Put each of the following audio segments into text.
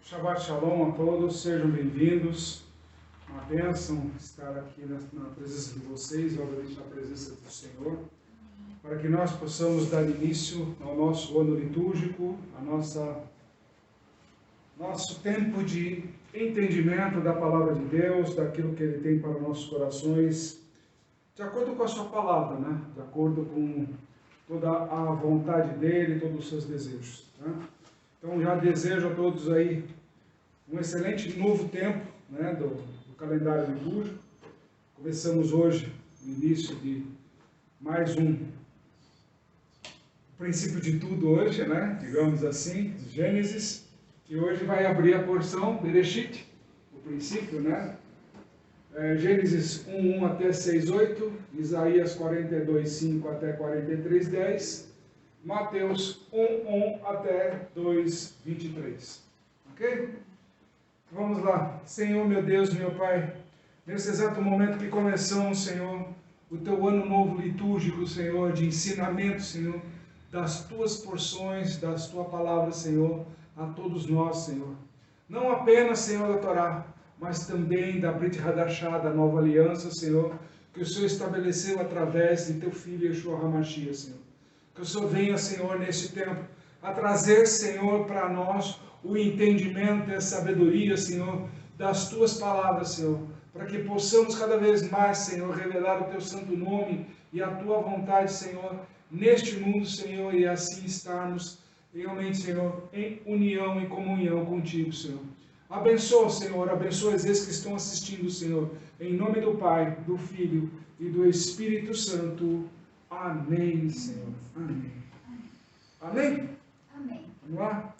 Shabbat Shalom a todos, sejam bem-vindos. Uma bênção estar aqui na presença de vocês, obviamente na presença do Senhor, para que nós possamos dar início ao nosso ano litúrgico, nosso tempo de entendimento da Palavra de Deus, daquilo que Ele tem para nossos corações, de acordo com a sua palavra, né? De acordo com toda a vontade dEle, todos os seus desejos. Né? Então já desejo a todos aí um excelente novo tempo, né, do calendário litúrgico. Começamos hoje o início de mais um princípio de tudo hoje, né, digamos assim, Gênesis, que hoje vai abrir a porção Bereshit, o princípio, né, Gênesis 1:1 até 6:8, Isaías 42:5 até 43:10, Mateus 1:1 até 2:23. Ok? Vamos lá. Senhor, meu Deus, meu Pai, nesse exato momento que começamos, Senhor, o Teu ano novo litúrgico, Senhor, de ensinamento, Senhor, das Tuas porções, das Tua palavra, Senhor, a todos nós, Senhor. Não apenas, Senhor, da Torá, mas também da Brit Hadashah, da nova aliança, Senhor, que o Senhor estabeleceu através de Teu Filho, Yeshua HaMashiach, Senhor. Que o Senhor venha, Senhor, nesse tempo, a trazer, Senhor, para nós o entendimento e a sabedoria, Senhor, das Tuas palavras, Senhor, para que possamos cada vez mais, Senhor, revelar o Teu santo nome e a Tua vontade, Senhor, neste mundo, Senhor, e assim estarmos realmente, Senhor, em união e comunhão contigo, Senhor. Abençoa, Senhor, abençoa esses que estão assistindo, Senhor, em nome do Pai, do Filho e do Espírito Santo. Amém, Senhor. Amém. Amém? Amém. Vamos lá?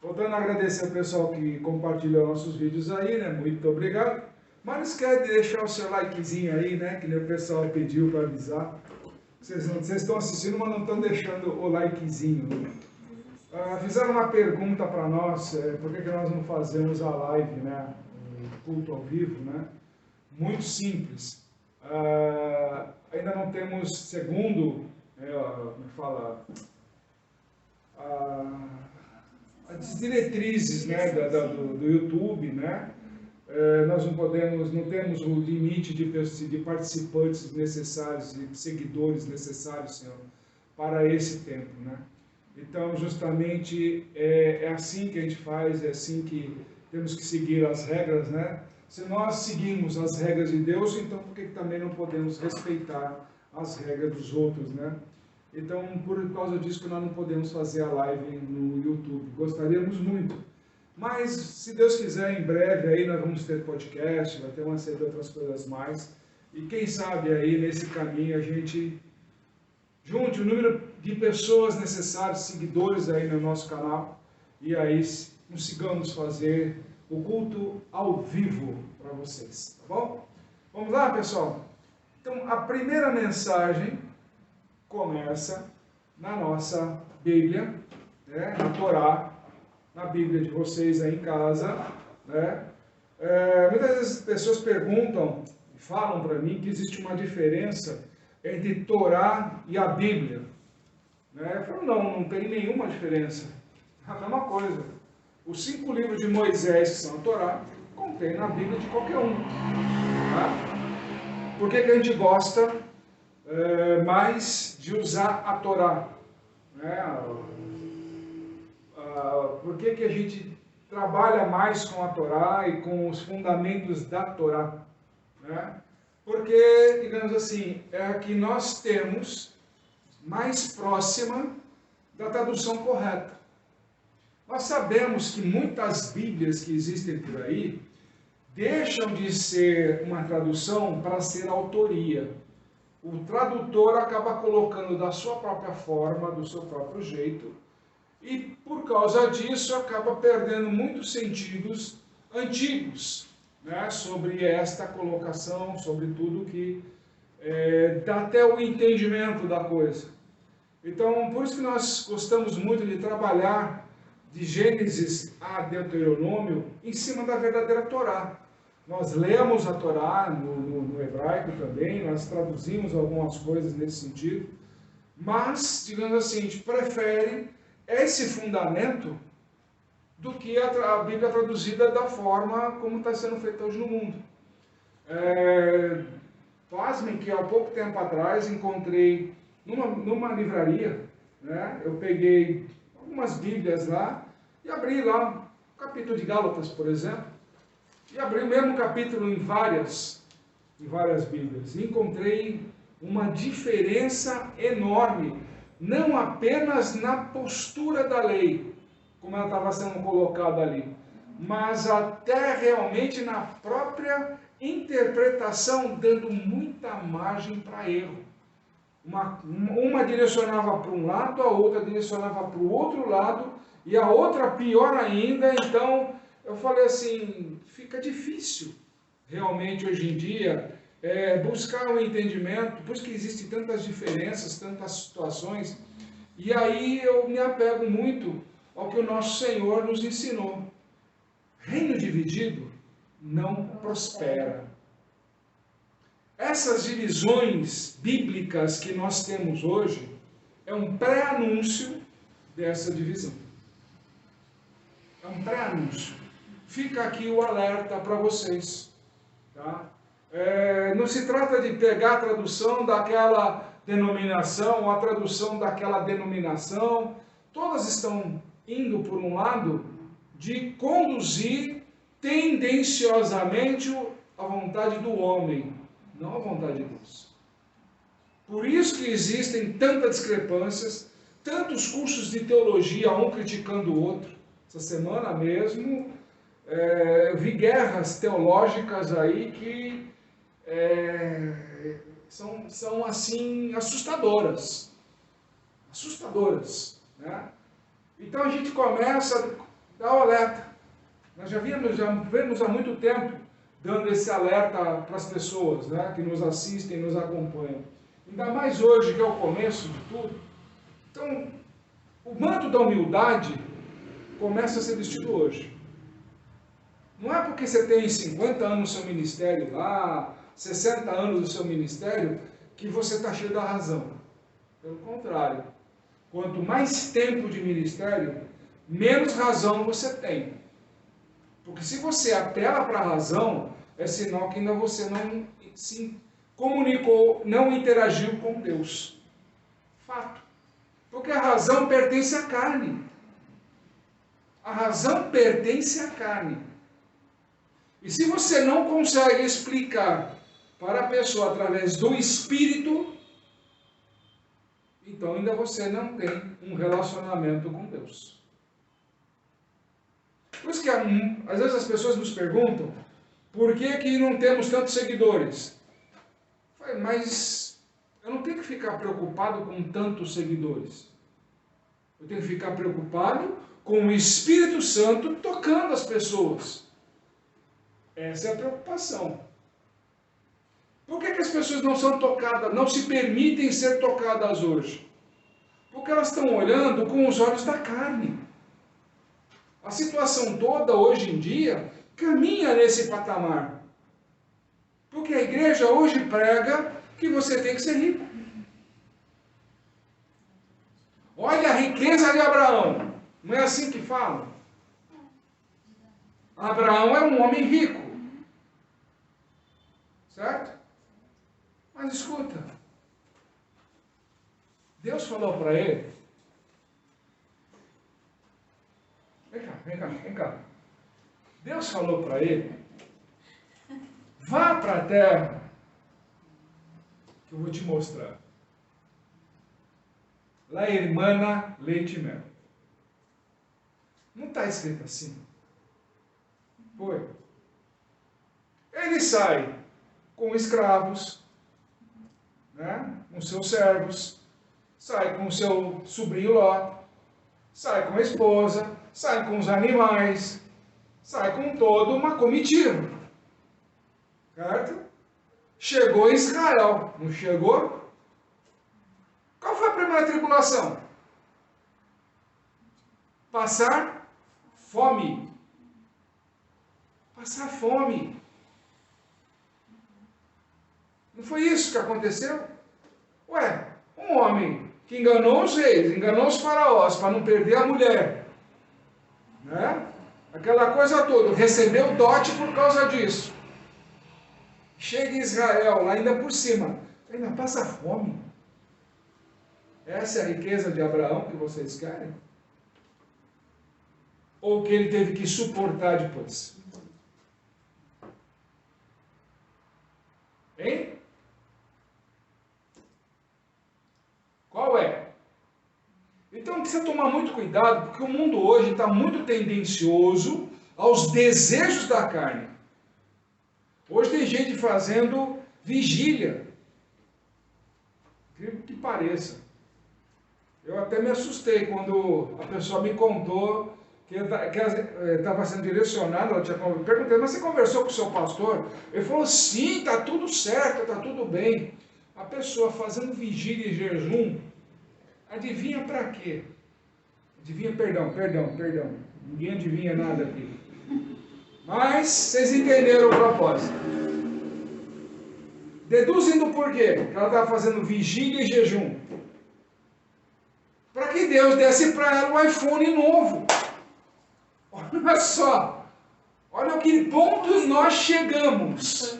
Voltando a agradecer ao pessoal que compartilhou nossos vídeos aí, né? Muito obrigado. Mas não esquece de deixar o seu likezinho aí, né? Que nem o pessoal pediu para avisar. Vocês estão assistindo, mas não estão deixando o likezinho. Fizeram uma pergunta para nós, por que nós não fazemos a live, né? O culto ao vivo, né? Muito simples. Ainda não temos, segundo, como fala, as diretrizes, né, do YouTube, né? Nós não temos o limite de participantes necessários, de seguidores necessários, Senhor, para esse tempo, né? Então, justamente, é assim que a gente faz, é assim que temos que seguir as regras, né? Se nós seguimos as regras de Deus, então por que também não podemos respeitar as regras dos outros, né? Então, por causa disso que nós não podemos fazer a live no YouTube. Gostaríamos muito. Mas, se Deus quiser, em breve aí nós vamos ter podcast, vai ter uma série de outras coisas mais. E quem sabe aí, nesse caminho, a gente junte o número de pessoas necessárias, seguidores aí no nosso canal, e aí consigamos fazer o culto ao vivo para vocês, tá bom? Vamos lá, pessoal? Então, a primeira mensagem começa na nossa Bíblia, né, na Torá, na Bíblia de vocês aí em casa, né? Muitas vezes as pessoas perguntam, falam para mim que existe uma diferença entre Torá e a Bíblia, né? Eu falo, não tem nenhuma diferença, é a mesma coisa. Os 5 livros de Moisés, que são a Torá, contém na Bíblia de qualquer um, tá? Por que a gente gosta mais de usar a Torá, né? Por que a gente trabalha mais com a Torá e com os fundamentos da Torá, né? Porque, digamos assim, é a que nós temos mais próxima da tradução correta. Nós sabemos que muitas Bíblias que existem por aí deixam de ser uma tradução para ser autoria. O tradutor acaba colocando da sua própria forma, do seu próprio jeito, e por causa disso acaba perdendo muitos sentidos antigos, né, sobre esta colocação, sobre tudo que dá até o entendimento da coisa. Então, por isso que nós gostamos muito de trabalhar de Gênesis a Deuteronômio em cima da verdadeira Torá. Nós lemos a Torá no hebraico também, nós traduzimos algumas coisas nesse sentido, mas, digamos assim, a gente prefere esse fundamento do que a Bíblia traduzida da forma como está sendo feita hoje no mundo. Pasmem que há pouco tempo atrás encontrei numa livraria, né, eu peguei algumas Bíblias lá e abri lá o capítulo de Gálatas, por exemplo, e abri o mesmo capítulo em várias Bíblias. E encontrei uma diferença enorme, não apenas na postura da lei, como ela estava sendo colocada ali, mas até realmente na própria interpretação, dando muita margem para erro. Uma direcionava para um lado, a outra direcionava para o outro lado, e a outra pior ainda. Então eu falei assim, fica difícil realmente hoje em dia buscar um entendimento, por isso que existem tantas diferenças, tantas situações, e aí eu me apego muito ao que o nosso Senhor nos ensinou. Reino dividido não prospera. Essas divisões bíblicas que nós temos hoje é um pré-anúncio dessa divisão. É um pré-anúncio. Fica aqui o alerta para vocês. Tá? Não se trata de pegar a tradução daquela denominação ou a tradução daquela denominação. Todas estão indo por um lado de conduzir tendenciosamente a vontade do homem, não a vontade de Deus. Por isso que existem tantas discrepâncias, tantos cursos de teologia, um criticando o outro. Essa semana mesmo, eu vi guerras teológicas aí que são assim, assustadoras. Assustadoras, né? Então a gente começa a dar o alerta. Nós já vemos há muito tempo dando esse alerta para as pessoas, né, que nos assistem, nos acompanham. Ainda mais hoje, que é o começo de tudo. Então, o manto da humildade começa a ser vestido hoje. Não é porque você tem 50 anos no seu ministério lá, 60 anos no seu ministério, que você está cheio da razão. Pelo contrário. Quanto mais tempo de ministério, menos razão você tem. Porque se você apela para a razão, é sinal que ainda você não se comunicou, não interagiu com Deus. Fato. Porque a razão pertence à carne. A razão pertence à carne. E se você não consegue explicar para a pessoa através do Espírito, então ainda você não tem um relacionamento com Deus. Por isso que às vezes as pessoas nos perguntam por que não temos tantos seguidores. Mas eu não tenho que ficar preocupado com tantos seguidores. Eu tenho que ficar preocupado com o Espírito Santo tocando as pessoas. Essa é a preocupação. Por que as pessoas não são tocadas, não se permitem ser tocadas hoje? Porque elas estão olhando com os olhos da carne. A situação toda hoje em dia caminha nesse patamar. Porque a igreja hoje prega que você tem que ser rico. Olha a riqueza de Abraão. Não é assim que falam? Abraão é um homem rico. Certo? Mas escuta. Deus falou para ele. Vem cá. Deus falou para ele. Vá para a terra. Que eu vou te mostrar. La hermana leite e mel. Não está escrito assim. Foi. Ele sai com escravos, né, com seus servos, sai com o seu sobrinho Ló, sai com a esposa, sai com os animais, sai com toda uma comitiva. Certo? Chegou em Israel, não chegou? Qual foi a primeira tribulação? Passar fome. Passar fome. Não foi isso que aconteceu? Ué, um homem que enganou os reis, enganou os faraós, para não perder a mulher. Né? Aquela coisa toda, recebeu dote por causa disso. Chega em Israel, lá ainda por cima, ainda passa fome. Essa é a riqueza de Abraão que vocês querem? Ou que ele teve que suportar depois? Hein? Qual é? Então precisa tomar muito cuidado, porque o mundo hoje está muito tendencioso aos desejos da carne. Hoje tem gente fazendo vigília. Incrível que pareça. Eu até me assustei quando a pessoa me contou que estava sendo direcionado, ela tinha perguntado, mas você conversou com o seu pastor? Ele falou, sim, está tudo certo, está tudo bem. A pessoa fazendo vigília e jejum, adivinha para quê? Adivinha, perdão. Ninguém adivinha nada aqui. Mas vocês entenderam o propósito. Deduzindo por quê? Que ela estava fazendo vigília e jejum. Para que Deus desse para ela um iPhone novo. Olha só. Olha o que ponto nós chegamos.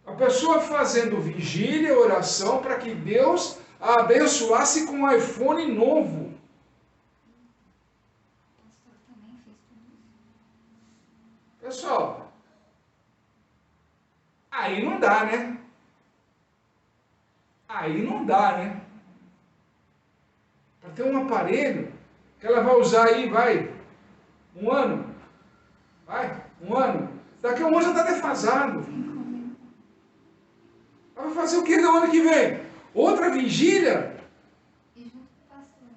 A pessoa fazendo vigília, oração, para que Deus a abençoasse com um iPhone novo. Pessoal, aí não dá, né? Aí não dá, né? Para ter um aparelho que ela vai usar aí, um ano. Daqui a um ano já está defasado. Ela vai fazer o que no ano que vem? Outra vigília?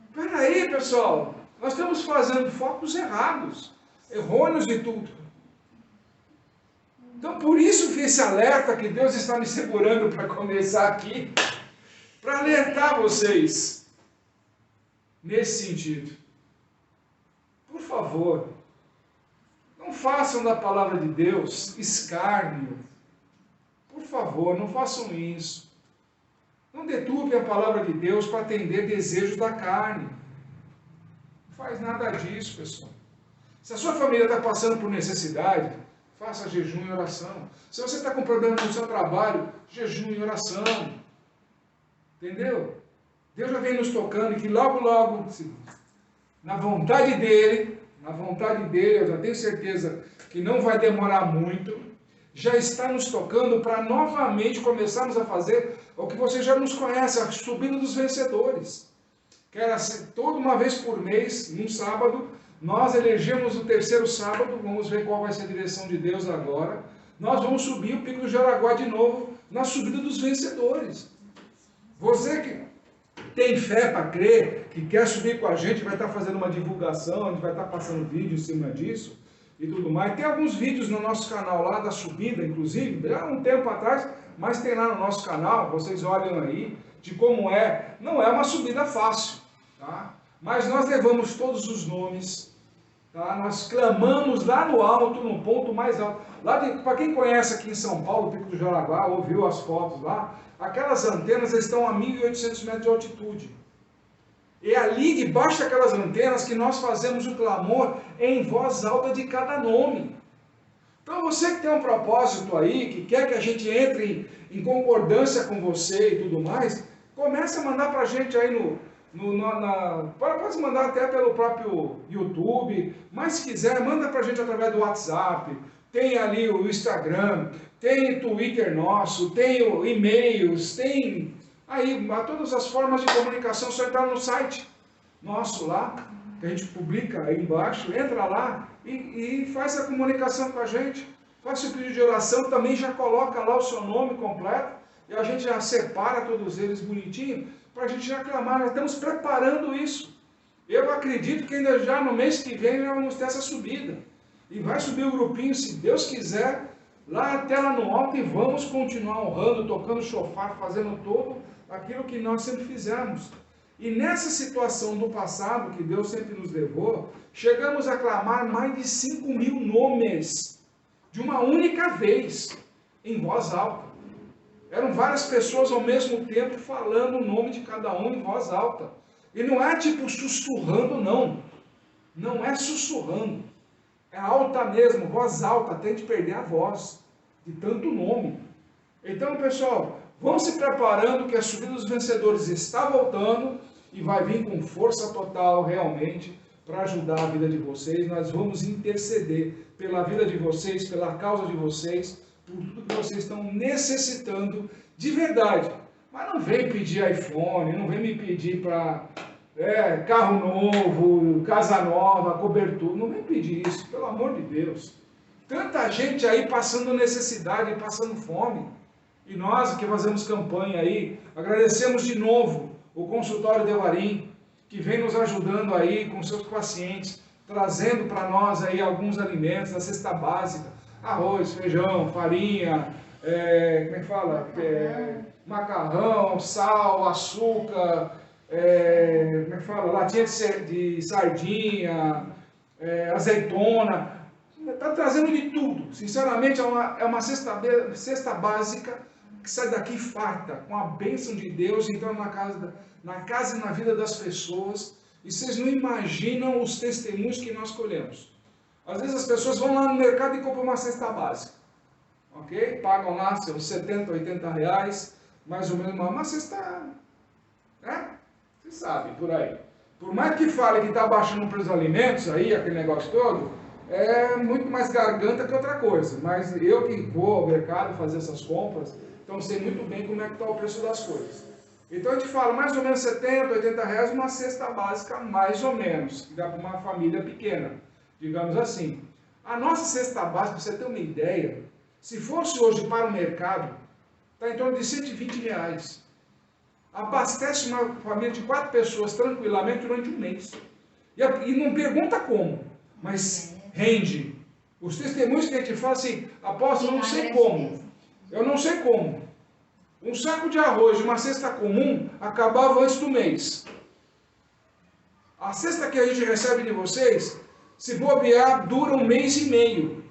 Espera aí, pessoal. Nós estamos fazendo focos errados. Errôneos de tudo. Então, por isso que esse alerta que Deus está me segurando para começar aqui, para alertar vocês nesse sentido. Por favor, não façam da palavra de Deus escárnio. Por favor, não façam isso. Não deturpem a palavra de Deus para atender desejos da carne. Não faz nada disso, pessoal. Se a sua família está passando por necessidade, faça jejum e oração. Se você está com problema no seu trabalho, jejum e oração. Entendeu? Deus já vem nos tocando e que logo, na vontade dele, eu já tenho certeza que não vai demorar muito, já está nos tocando para novamente começarmos a fazer o que você já nos conhece, a subida dos vencedores. Que era toda uma vez por mês, num sábado, nós elegemos o terceiro sábado, vamos ver qual vai ser a direção de Deus agora. Nós vamos subir o Pico do Jaraguá de novo, na subida dos vencedores. Você que tem fé para crer, que quer subir com a gente, vai estar fazendo uma divulgação, a gente vai estar passando vídeo em cima disso e tudo mais. Tem alguns vídeos no nosso canal lá da subida, inclusive, já há um tempo atrás, mas tem lá no nosso canal, vocês olham aí, de como é. Não é uma subida fácil, tá? Mas nós levamos todos os nomes, tá? Nós clamamos lá no alto, no ponto mais alto. Para quem conhece aqui em São Paulo, o Pico do Jaraguá, ouviu as fotos lá, aquelas antenas estão a 1.800 metros de altitude. É ali, debaixo daquelas antenas, que nós fazemos o clamor em voz alta de cada nome. Então você que tem um propósito aí, que quer que a gente entre em concordância com você e tudo mais, comece a mandar para a gente aí pode mandar até pelo próprio YouTube, mas se quiser, manda para a gente através do WhatsApp, tem ali o Instagram, tem o Twitter nosso, tem e-mails, tem aí todas as formas de comunicação, só entrar no site nosso lá, que a gente publica aí embaixo, entra lá e faz a comunicação com a gente, faça o pedido de oração, também já coloca lá o seu nome completo, e a gente já separa todos eles bonitinho, para a gente já clamar. Nós estamos preparando isso. Eu acredito que ainda já no mês que vem já vamos ter essa subida. E vai subir o grupinho, se Deus quiser, lá até lá no alto, e vamos continuar honrando, tocando chofar, fazendo todo aquilo que nós sempre fizemos. E nessa situação do passado, que Deus sempre nos levou, chegamos a clamar mais de 5.000 nomes, de uma única vez, em voz alta. Eram várias pessoas ao mesmo tempo falando o nome de cada um em voz alta. E não é tipo sussurrando, não. Não é sussurrando. É alta mesmo, voz alta, até de perder a voz, de tanto nome. Então, pessoal, vão se preparando que a subida dos vencedores está voltando e vai vir com força total, realmente, para ajudar a vida de vocês. Nós vamos interceder pela vida de vocês, pela causa de vocês, por tudo que vocês estão necessitando de verdade. Mas não vem pedir iPhone, não vem me pedir para carro novo, casa nova, cobertura. Não vem pedir isso, pelo amor de Deus. Tanta gente aí passando necessidade, passando fome. E nós que fazemos campanha aí, agradecemos de novo o consultório de Evarim, que vem nos ajudando aí com seus pacientes, trazendo para nós aí alguns alimentos da cesta básica, arroz, feijão, farinha, como é que fala? Macarrão, sal, açúcar, como é que fala? Latinha de sardinha, azeitona, está trazendo de tudo. Sinceramente, é uma cesta básica que sai daqui farta, com a bênção de Deus, entrando na casa e na vida das pessoas. E vocês não imaginam os testemunhos que nós colhemos. Às vezes as pessoas vão lá no mercado e compram uma cesta básica. Ok? Pagam lá seus 70, 80 reais, mais ou menos uma cesta, né? Vocês sabem, por aí. Por mais que fale que está baixando o preço dos alimentos, aí, aquele negócio todo, é muito mais garganta que outra coisa. Mas eu que vou ao mercado fazer essas compras, então sei muito bem como é que está o preço das coisas. Então a gente fala mais ou menos 70, 80 reais uma cesta básica, mais ou menos, que dá para uma família pequena, digamos assim. A nossa cesta básica, para você ter uma ideia, se fosse hoje para o mercado, está em torno de 120 reais. Abastece uma família de 4 pessoas tranquilamente durante um mês. E não pergunta como, mas rende. Os testemunhos que a gente fala assim, apóstolo, eu não sei como. Eu não sei como. Um saco de arroz de uma cesta comum acabava antes do mês. A cesta que a gente recebe de vocês, se bobear, dura 1 mês e meio.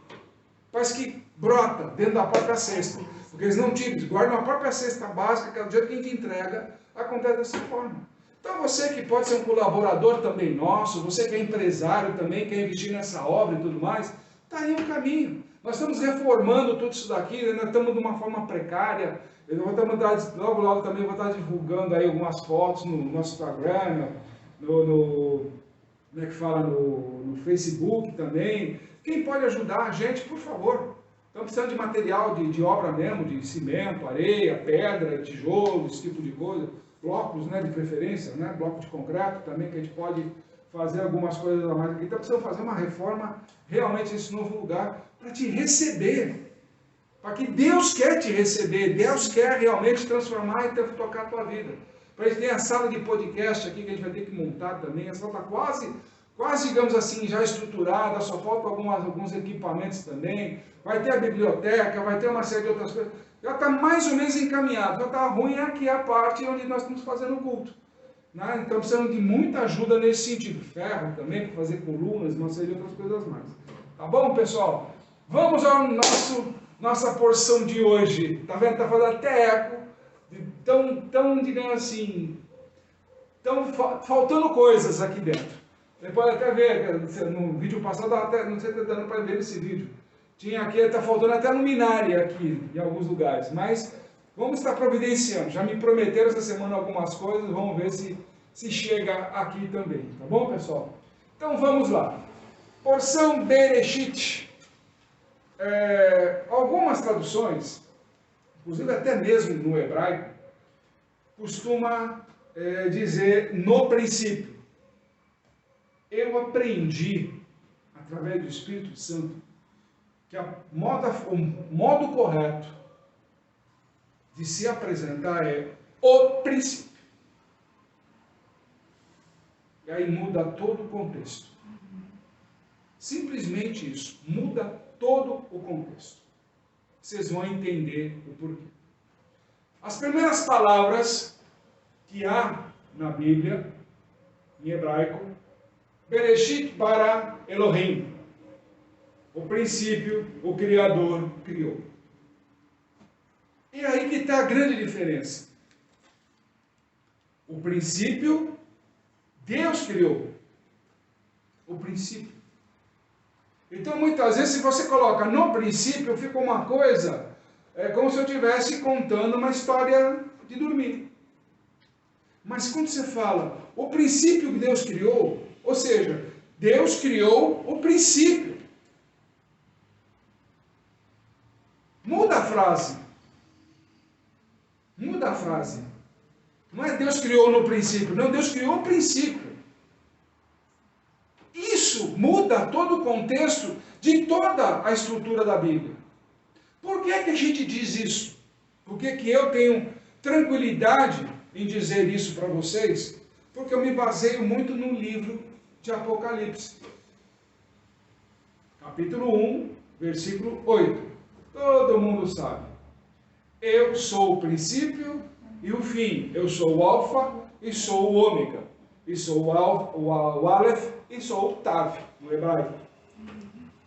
Parece que brota dentro da própria cesta. Porque eles não tiram, eles guardam a própria cesta básica, que é o jeito que a gente entrega, acontece dessa forma. Então você que pode ser um colaborador também nosso, você que é empresário também, quer investir nessa obra e tudo mais, está aí um caminho. Nós estamos reformando tudo isso daqui, nós estamos de uma forma precária. Logo, logo também vou estar divulgando aí algumas fotos no nosso Instagram, como é que fala, no Facebook também. Quem pode ajudar a gente, por favor. Estamos precisando de material de obra mesmo, de cimento, areia, pedra, tijolo, esse tipo de coisa. Blocos, né, de preferência, né, bloco de concreto também, que a gente pode fazer algumas coisas a mais aqui. Então precisamos fazer uma reforma realmente nesse novo lugar para te receber. Para que Deus quer te receber, Deus quer realmente transformar e tocar a tua vida. Para a gente ter a sala de podcast aqui que a gente vai ter que montar também. A sala está quase, digamos assim, já estruturada, só faltam alguns equipamentos também. Vai ter a biblioteca, vai ter uma série de outras coisas. Já está mais ou menos encaminhado. Já está ruim aqui a parte onde nós estamos fazendo o culto. Né? Então precisamos de muita ajuda nesse sentido. Ferro também, para fazer colunas, uma série de outras coisas mais. Tá bom, pessoal? Vamos ao nossa porção de hoje. Tá vendo? Tá fazendo até eco. Tão digamos assim, faltando coisas aqui dentro. Você pode até ver, no vídeo passado, não sei se está dando para ver nesse vídeo. Tinha aqui, está faltando até luminária aqui, em alguns lugares. Mas vamos estar providenciando. Já me prometeram essa semana algumas coisas, vamos ver se chega aqui também. Tá bom, pessoal? Então vamos lá. Porção Bereshit. Algumas traduções, inclusive até mesmo no hebraico, costuma dizer no princípio. Eu aprendi, através do Espírito Santo, que o modo correto de se apresentar é o princípio. E aí muda todo o contexto. Simplesmente isso, muda todo o contexto. Vocês vão entender o porquê. As primeiras palavras que há na Bíblia, em hebraico, Bereshit bara Elohim. O princípio, o Criador criou. E aí que está a grande diferença. O princípio, Deus criou. O princípio. Então, muitas vezes, se você coloca no princípio, fica uma coisa, como se eu estivesse contando uma história de dormir. Mas quando você fala, o princípio que Deus criou, ou seja, Deus criou o princípio. Muda a frase. Muda a frase. Não é Deus criou no princípio, não, Deus criou o princípio. Isso muda todo o contexto de toda a estrutura da Bíblia. Por que que a gente diz isso? Por que que eu tenho tranquilidade em dizer isso para vocês? Porque eu me baseio muito no livro de Apocalipse. Capítulo 1, versículo 8. Todo mundo sabe. Eu sou o princípio e o fim. Eu sou o alfa e sou o ômega. E sou o Aleph e sou o Tav, no hebraico.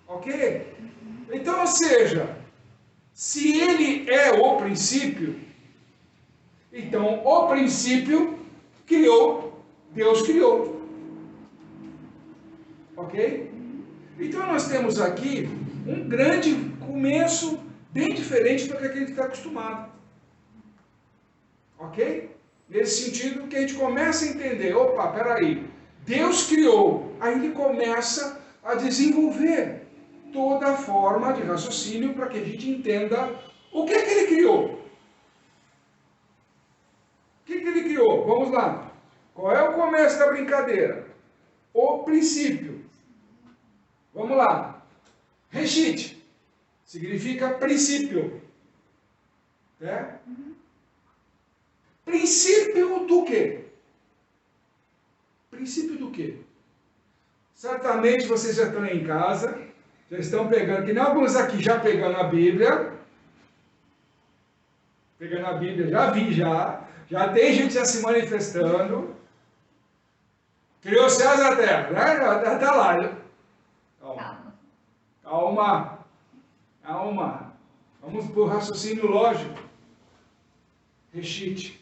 Ok? Então, ou seja, se ele é o princípio, então o princípio criou, Deus criou. Ok? Então nós temos aqui um grande começo, bem diferente do que a gente está acostumado. Ok? Nesse sentido que a gente começa a entender, opa, peraí, Deus criou, aí ele começa a desenvolver toda a forma de raciocínio para que a gente entenda o que é que ele criou. O que é que ele criou? Vamos lá. Qual é o começo da brincadeira? O princípio. Vamos lá. Reshit significa princípio. É? Princípio do quê? Princípio do quê? Certamente vocês já estão em casa, já estão pegando, que nem alguns aqui já pegando a Bíblia. Pegando a Bíblia, já vi já tem gente já se manifestando. Criou céus e terra, né? Está lá. Calma. Vamos para o raciocínio lógico. Reshit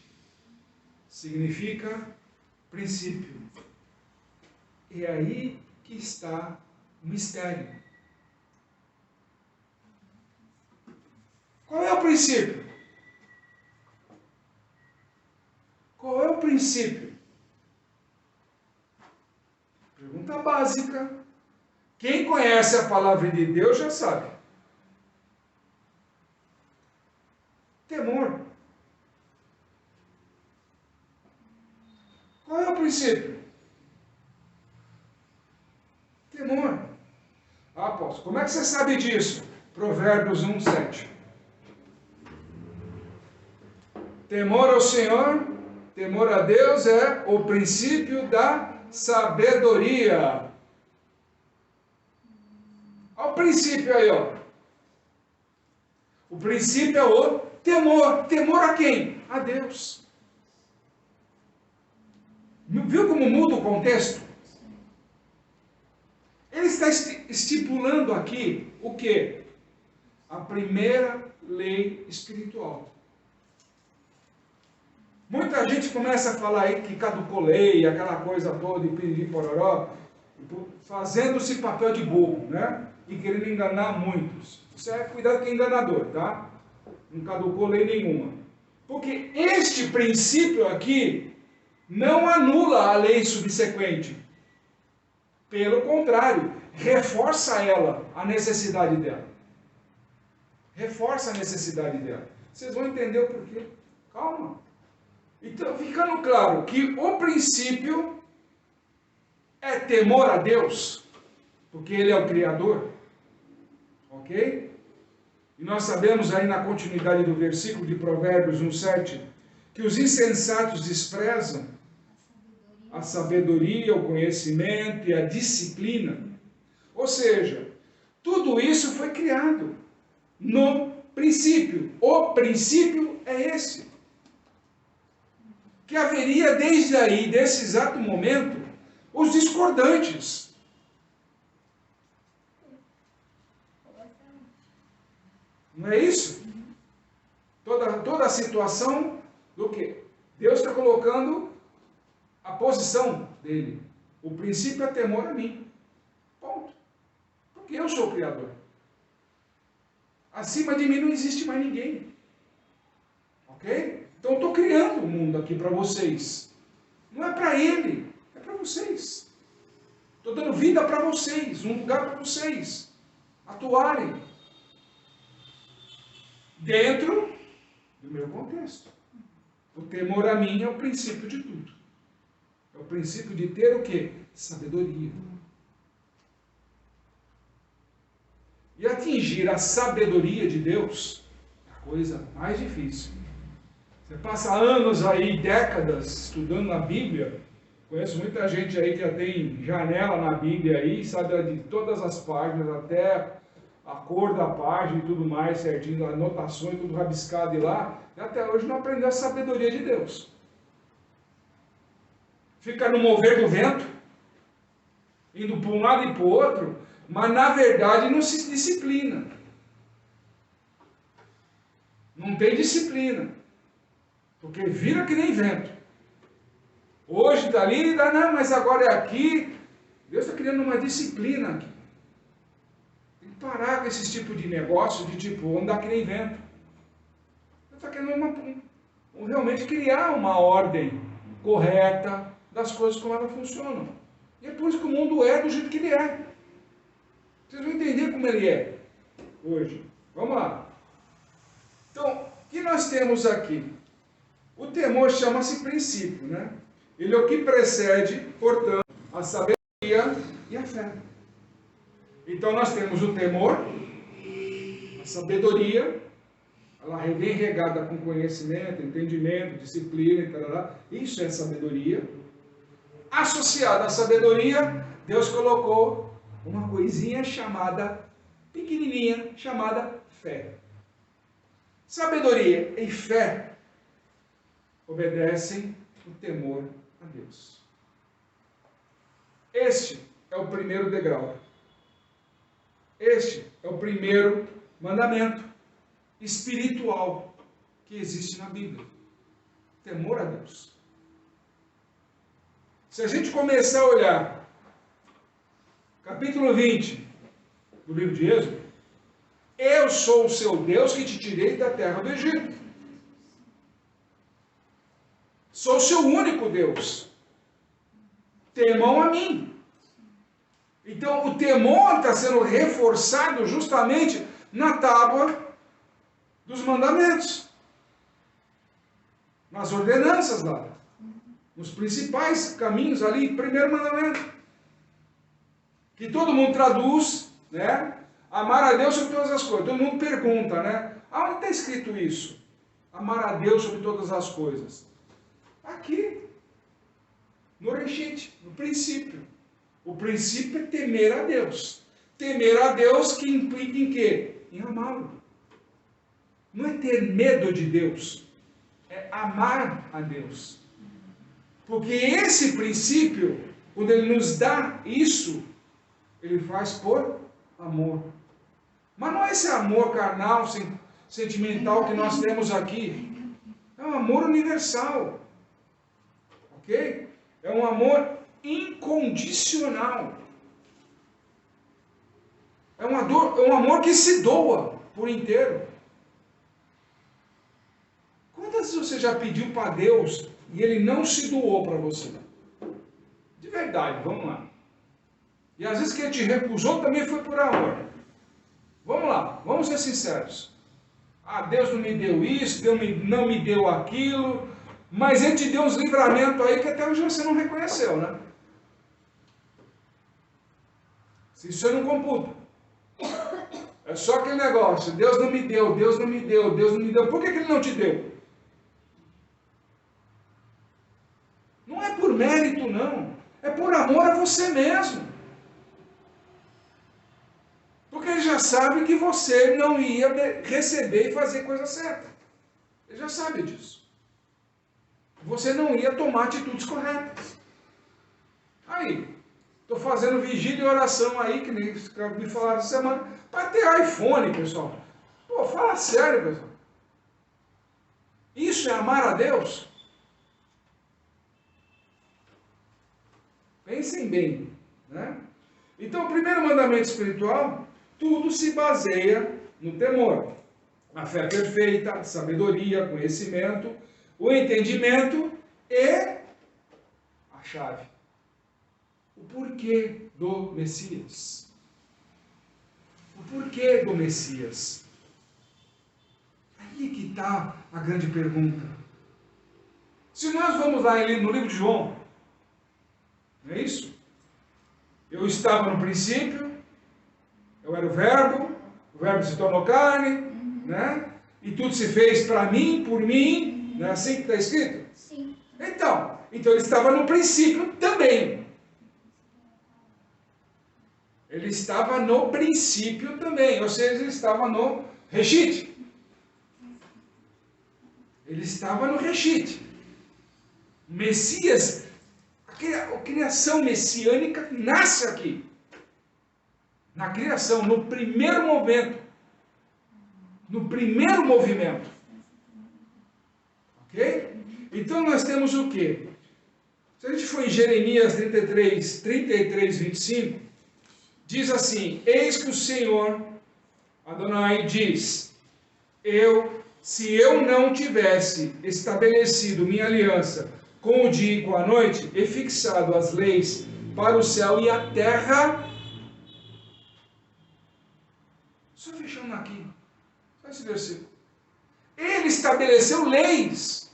significa princípio. E é aí que está o mistério. Qual é o princípio? Qual é o princípio? Pergunta básica. Quem conhece a palavra de Deus já sabe. Temor. Qual é o princípio? Temor. Ah, apóstolo, como é que você sabe disso? Provérbios 1, 7. Temor ao Senhor, temor a Deus é o princípio da sabedoria. Olha o princípio aí, ó. O princípio é o temor. Temor a quem? A Deus. Viu como muda o contexto? Ele está estipulando aqui o quê? A primeira lei espiritual. Muita gente começa a falar aí que caducou lei, aquela coisa toda, e piriri pororó, fazendo-se papel de bobo, né? E querendo enganar muitos. Isso é cuidado que é enganador, tá? Não caducou lei nenhuma. Porque este princípio aqui não anula a lei subsequente. Pelo contrário, reforça ela, a necessidade dela. Reforça a necessidade dela. Vocês vão entender o porquê. Calma. Então, ficando claro que o princípio é temor a Deus, porque Ele é o Criador. Ok? E nós sabemos aí na continuidade do versículo de Provérbios 1,7, que os insensatos desprezam a sabedoria, o conhecimento e a disciplina. Ou seja, tudo isso foi criado no princípio. O princípio é esse. Que haveria desde aí, desse exato momento, os discordantes. Não é isso? toda a situação do quê? Deus está colocando a posição dele. O princípio é temor a mim. Ponto. Porque eu sou o Criador. Acima de mim não existe mais ninguém. Ok? Então eu estou criando o mundo aqui para vocês. Não é para ele, é para vocês. Estou dando vida para vocês, um lugar para vocês atuarem dentro do meu contexto. O temor a mim é o princípio de tudo. É o princípio de ter o quê? Sabedoria. E atingir a sabedoria de Deus é a coisa mais difícil. Você passa anos aí, décadas, estudando na Bíblia. Conheço muita gente aí que já tem janela na Bíblia aí, sabe de todas as páginas, até a cor da página e tudo mais certinho, anotações, tudo rabiscado de lá, e até hoje não aprendeu a sabedoria de Deus. Fica no mover do vento, indo para um lado e para o outro, mas na verdade não se disciplina. Não tem disciplina. Porque vira que nem vento. Hoje está ali, não, mas agora é aqui. Deus está criando uma disciplina aqui. Tem que parar com esse tipo de negócio, de tipo, andar que nem vento. Deus está querendo realmente criar uma ordem correta das coisas como elas funcionam. E é por isso que o mundo é do jeito que ele é. Vocês vão entender como ele é hoje. Vamos lá. Então, o que nós temos aqui? O temor chama-se princípio, né? Ele é o que precede, portanto, a sabedoria e a fé. Então nós temos o temor, a sabedoria, ela vem regada com conhecimento, entendimento, disciplina, etc. Isso é sabedoria. Associada à sabedoria, Deus colocou uma coisinha chamada, pequenininha, chamada fé. Sabedoria e fé obedecem o temor a Deus. Este é o primeiro degrau. Este é o primeiro mandamento espiritual que existe na Bíblia. Temor a Deus. Se a gente começar a olhar capítulo 20 do livro de Êxodo, eu sou o seu Deus que te tirei da terra do Egito. Sou o seu único Deus. Temam a mim. Então, o temor está sendo reforçado justamente na tábua dos mandamentos. Nas ordenanças lá. Nos principais caminhos ali, primeiro mandamento. Que todo mundo traduz, né? Amar a Deus sobre todas as coisas. Todo mundo pergunta, né? Aonde está escrito isso? Amar a Deus sobre todas as coisas. Aqui, no Reshit, no princípio. O princípio é temer a Deus. Temer a Deus que implica em quê? Em amá-lo. Não é ter medo de Deus, é amar a Deus. Porque esse princípio, quando ele nos dá isso, ele faz por amor. Mas não é esse amor carnal, sentimental que nós temos aqui. É um amor universal. Ok? É um amor incondicional. É um amor que se doa por inteiro. Quantas vezes você já pediu para Deus e Ele não se doou para você? De verdade, vamos lá. E às vezes que Ele te recusou também foi por amor. Vamos lá, vamos ser sinceros. Ah, Deus não me deu isso, Deus não me deu aquilo, mas Ele te deu uns livramentos aí que até hoje você não reconheceu, né? Se isso você não computa. É só aquele negócio, Deus não me deu, Deus não me deu, Deus não me deu. Por que Ele não te deu? Não é por mérito, não. É por amor a você mesmo. Porque Ele já sabe que você não ia receber e fazer coisa certa. Ele já sabe disso. Você não ia tomar atitudes corretas. Aí, estou fazendo vigília e oração aí, que nem me falaram essa semana, para ter iPhone, pessoal. Pô, fala sério, pessoal. Isso é amar a Deus? Pensem bem, né? Então, o primeiro mandamento espiritual, tudo se baseia no temor. A fé perfeita, a sabedoria, conhecimento, o entendimento e a chave. O porquê do Messias. O porquê do Messias. Aí que está a grande pergunta. Se nós vamos lá no livro de João, não é isso? Eu estava no princípio, eu era o verbo se tornou carne, né? E tudo se fez para mim, por mim, não é assim que está escrito? Sim. Então ele estava no princípio também. Ele estava no princípio também, ou seja, ele estava no Reshit. Ele estava no Reshit. Messias, a criação messiânica nasce aqui. Na criação, no primeiro momento. No primeiro movimento. Ok? Então nós temos o quê? Se a gente for em Jeremias 33, 25, diz assim: eis que o Senhor, Adonai, diz, se eu não tivesse estabelecido minha aliança com o dia e com a noite, e fixado as leis para o céu e a terra, só fechando aqui, só esse versículo, ele estabeleceu leis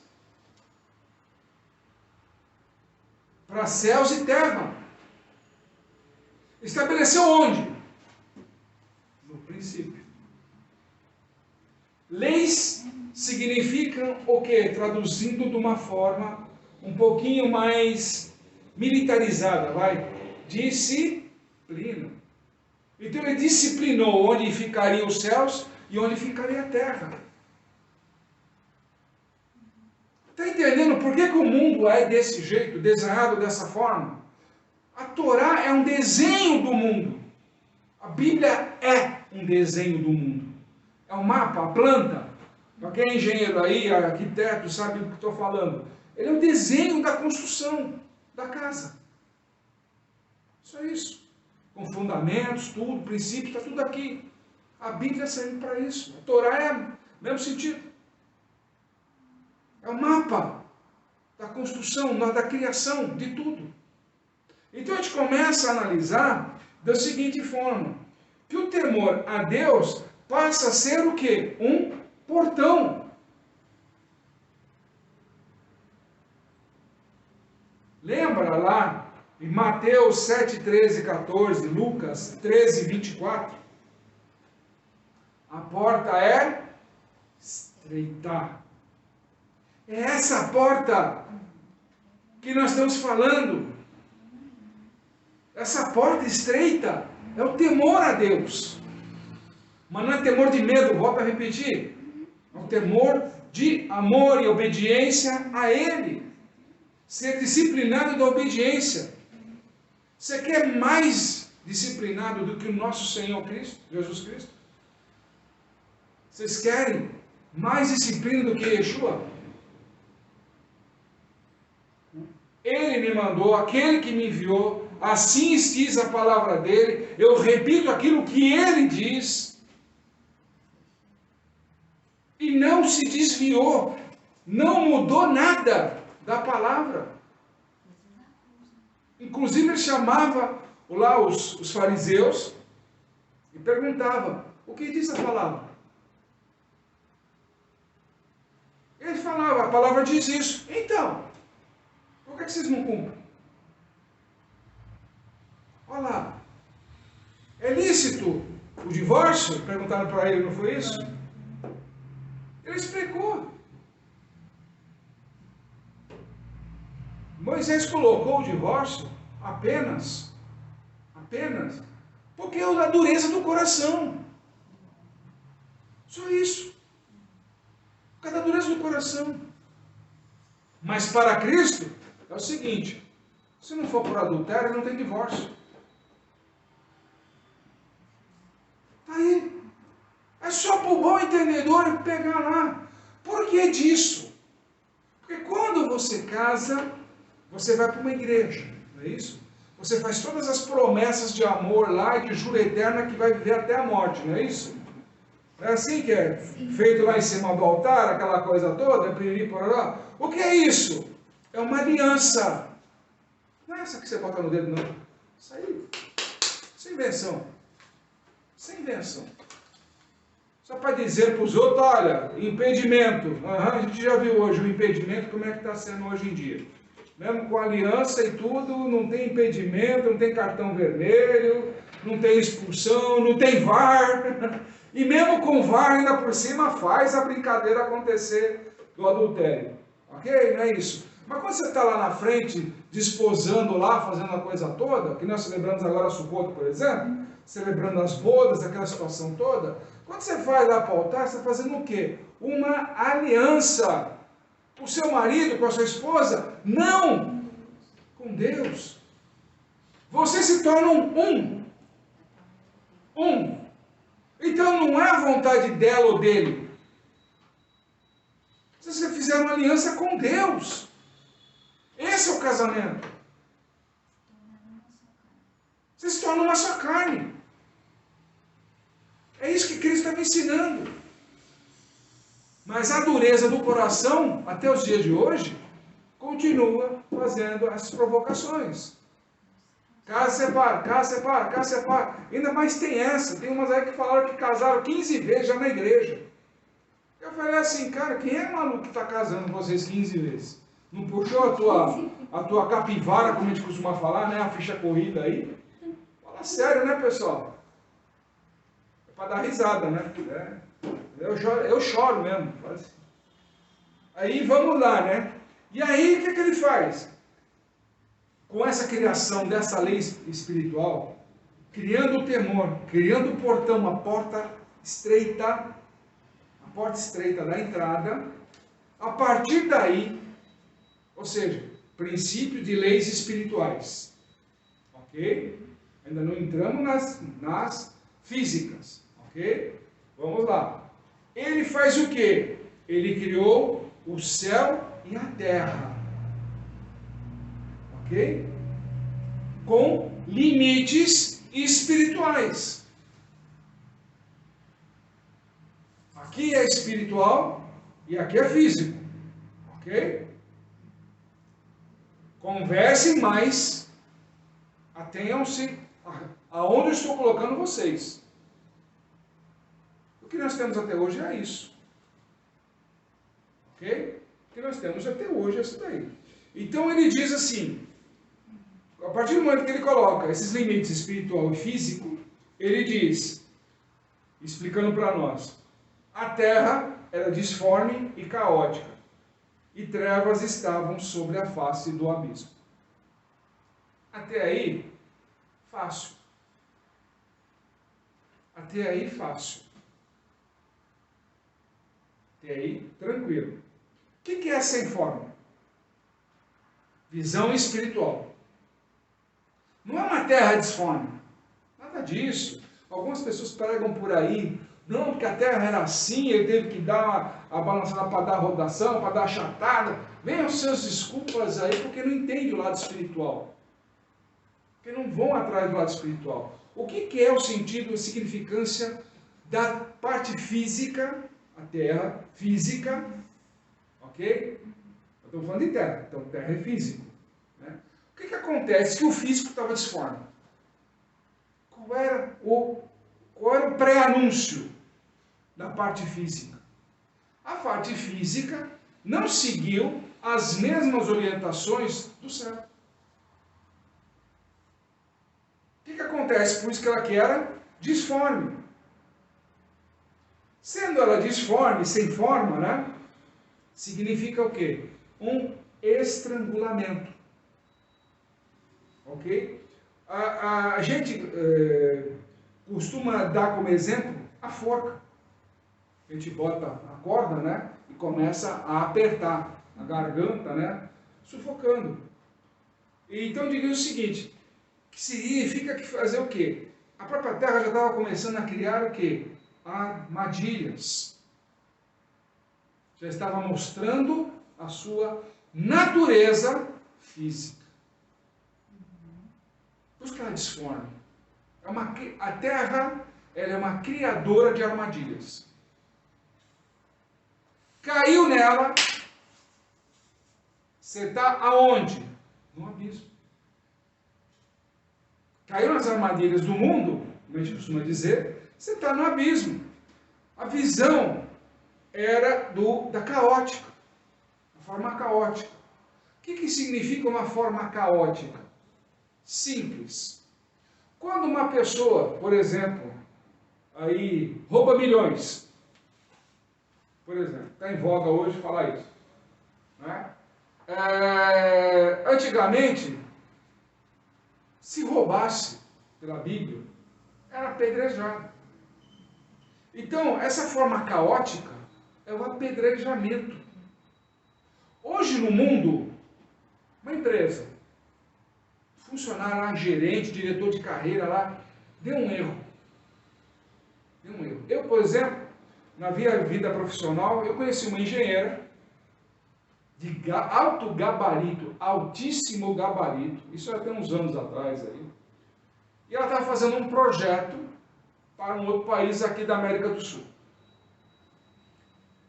para céus e terra. Estabeleceu onde? No princípio. Leis significam o quê? Traduzindo de uma forma um pouquinho mais militarizada, vai? Disciplina. Então ele disciplinou onde ficariam os céus e onde ficaria a terra. Está entendendo por que o mundo é desse jeito, desenhado dessa forma? A Torá é um desenho do mundo. A Bíblia é um desenho do mundo. É um mapa, a planta. Para quem é engenheiro aí, arquiteto, sabe do que estou falando. Ele é o desenho da construção da casa. Só isso. Com fundamentos, tudo, princípios, está tudo aqui. A Bíblia serve para isso. A Torá é o mesmo sentido. É o mapa da construção, da criação, de tudo. Então a gente começa a analisar da seguinte forma, que o temor a Deus passa a ser o quê? Um portão. Lembra lá em Mateus 7, 13, 14, Lucas 13, 24? A porta é estreita. É essa porta que nós estamos falando. Essa porta estreita é o temor a Deus. Mas não é temor de medo, volto a repetir. É um temor de amor e obediência a Ele. Ser disciplinado da obediência. Você quer mais disciplinado do que o nosso Senhor Cristo, Jesus Cristo? Vocês querem mais disciplina do que Yeshua? Ele me mandou, aquele que me enviou, assim diz a palavra dele, eu repito aquilo que ele diz, e não se desviou, não mudou nada da palavra. Inclusive ele chamava lá os fariseus e perguntava, o que diz a palavra? Ele falava, a palavra diz isso. Então, por que vocês não cumprem? Olha lá, é lícito o divórcio? Perguntaram para ele, não foi isso? Ele explicou. Moisés colocou o divórcio apenas, porque é a dureza do coração. Só isso. Por causa da dureza do coração. Mas para Cristo, é o seguinte, se não for por adultério, não tem divórcio. Está aí. É só para o bom entendedor pegar lá. Por que disso? você casa, você vai para uma igreja, não é isso? Você faz todas as promessas de amor lá e de juro eterno que vai viver até a morte, não é isso? É assim que é feito lá em cima do altar, aquela coisa toda, piriri, pororó. O que é isso? É uma aliança. Não é essa que você bota no dedo, não. Isso aí, sem invenção. Sem invenção. Só para dizer para os outros, olha, impedimento. A gente já viu hoje o impedimento, como é que está sendo hoje em dia. Mesmo com aliança e tudo, não tem impedimento, não tem cartão vermelho, não tem expulsão, não tem VAR. E mesmo com VAR, ainda por cima, faz a brincadeira acontecer do adultério. Ok? Não é isso. Mas quando você está lá na frente, desposando lá, fazendo a coisa toda, que nós celebramos agora a Sukkot, por exemplo, celebrando as bodas, aquela situação toda, quando você vai lá para o altar, você está fazendo o quê? Uma aliança. O seu marido com a sua esposa? Não! Com Deus. Vocês se tornam um. Um. Então não é a vontade dela ou dele. Vocês fizeram uma aliança com Deus. Esse é o casamento. Vocês se tornam uma só carne. É isso que Cristo está me ensinando. Mas a dureza do coração, até os dias de hoje, continua fazendo essas provocações. Casa, separa, casa, separa, casa, separa. Ainda mais tem essa. Tem umas aí que falaram que casaram 15 vezes já na igreja. Eu falei assim, cara, quem é maluco que está casando com vocês 15 vezes? Não puxou a tua capivara, como a gente costuma falar, né? A ficha corrida aí? Fala sério, né, pessoal? É para dar risada, né? Eu choro mesmo. Aí vamos lá, né? E aí o que ele faz? Com essa criação dessa lei espiritual, criando o temor, criando o portão, a porta estreita da entrada, a partir daí, ou seja, princípio de leis espirituais. Ok? Ainda não entramos nas físicas. Ok? Vamos lá. Ele faz o quê? Ele criou o céu e a terra. Ok? Com limites espirituais. Aqui é espiritual e aqui é físico. Ok? Conversem mais. Atenham-se aonde eu estou colocando vocês. O que nós temos até hoje é isso. Ok? O que nós temos até hoje é isso daí. Então ele diz assim, a partir do momento que ele coloca esses limites espiritual e físico, ele diz, explicando para nós, a terra era disforme e caótica, e trevas estavam sobre a face do abismo. Até aí, fácil. Até aí, fácil. Até aí, tranquilo. O que é sem forma? Visão espiritual. Não é uma terra disforme. Nada disso. Algumas pessoas pregam por aí, não, porque a terra era assim, ele teve que dar a balançada para dar a rotação, para dar a achatada. Venham os seus desculpas aí, porque não entende o lado espiritual. Porque não vão atrás do lado espiritual. O que é o sentido, a significância da parte física, a terra física, ok? Eu estou falando de terra, então terra é físico. Né? O que acontece? Que o físico estava disforme. Qual era o pré-anúncio da parte física? A parte física não seguiu as mesmas orientações do céu. O que acontece? Por isso que ela que era disforme. Sendo ela disforme, sem forma, né? Significa o quê? Um estrangulamento. Ok? A gente costuma dar como exemplo a forca. A gente bota a corda, né? E começa a apertar a garganta, né? Sufocando. E então diria o seguinte, que significa que fazer o quê? A própria terra já estava começando a criar o quê? Armadilhas. Já estava mostrando a sua natureza física. Por isso que ela é disforme. A Terra, ela é uma criadora de armadilhas. Caiu nela, você está aonde? No abismo. Caiu nas armadilhas do mundo, como a gente costuma dizer, você está no abismo. A visão era da caótica, a forma caótica. O que significa uma forma caótica? Simples. Quando uma pessoa, por exemplo, aí rouba milhões, por exemplo, está em voga hoje falar isso, né? Antigamente, se roubasse pela Bíblia, era apedrejado. Então, essa forma caótica é o apedrejamento. Hoje no mundo, uma empresa, funcionário lá, gerente, diretor de carreira lá, deu um erro. Deu um erro. Eu, por exemplo, na minha vida profissional, eu conheci uma engenheira de alto gabarito, altíssimo gabarito, isso já tem uns anos atrás aí, e ela estava fazendo um projeto para um outro país aqui da América do Sul.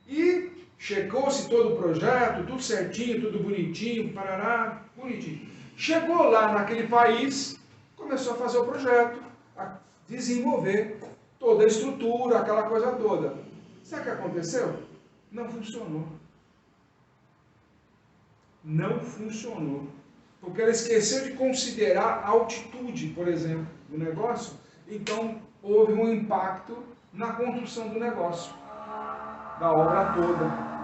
E checou-se todo o projeto, tudo certinho, tudo bonitinho, parará, bonitinho. Chegou lá naquele país, começou a fazer o projeto, a desenvolver toda a estrutura, aquela coisa toda. Sabe o que aconteceu? Não funcionou. Não funcionou. Porque ela esqueceu de considerar a altitude, por exemplo, do negócio. Então, houve um impacto na construção do negócio, da obra toda.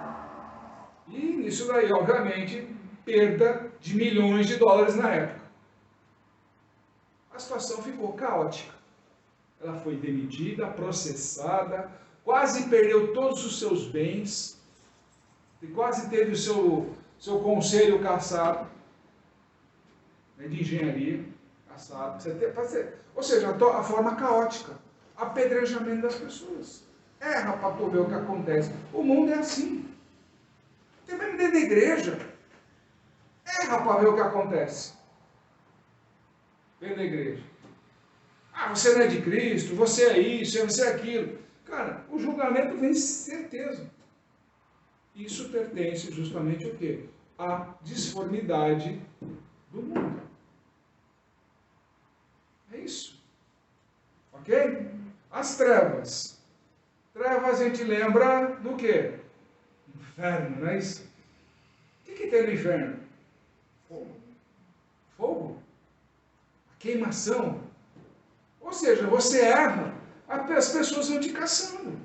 E nisso daí, obviamente, perda de milhões de dólares na época. A situação ficou caótica. Ela foi demitida, processada, quase perdeu todos os seus bens, e quase teve o seu conselho cassado, né, de engenharia, cassado. Ou seja, a forma caótica, apedrejamento das pessoas. Erra para tu ver o que acontece. O mundo é assim. Até mesmo dentro da igreja. Erra para ver o que acontece. Dentro da igreja. Ah, você não é de Cristo, você é isso, você é aquilo. Cara, o julgamento vem certeza. Isso pertence justamente ao quê? À disformidade do mundo. É isso. Ok? As trevas. Trevas a gente lembra do quê? Inferno, não é isso? O que tem no inferno? Fogo. Fogo. Queimação. Ou seja, você erra, as pessoas vão te caçando,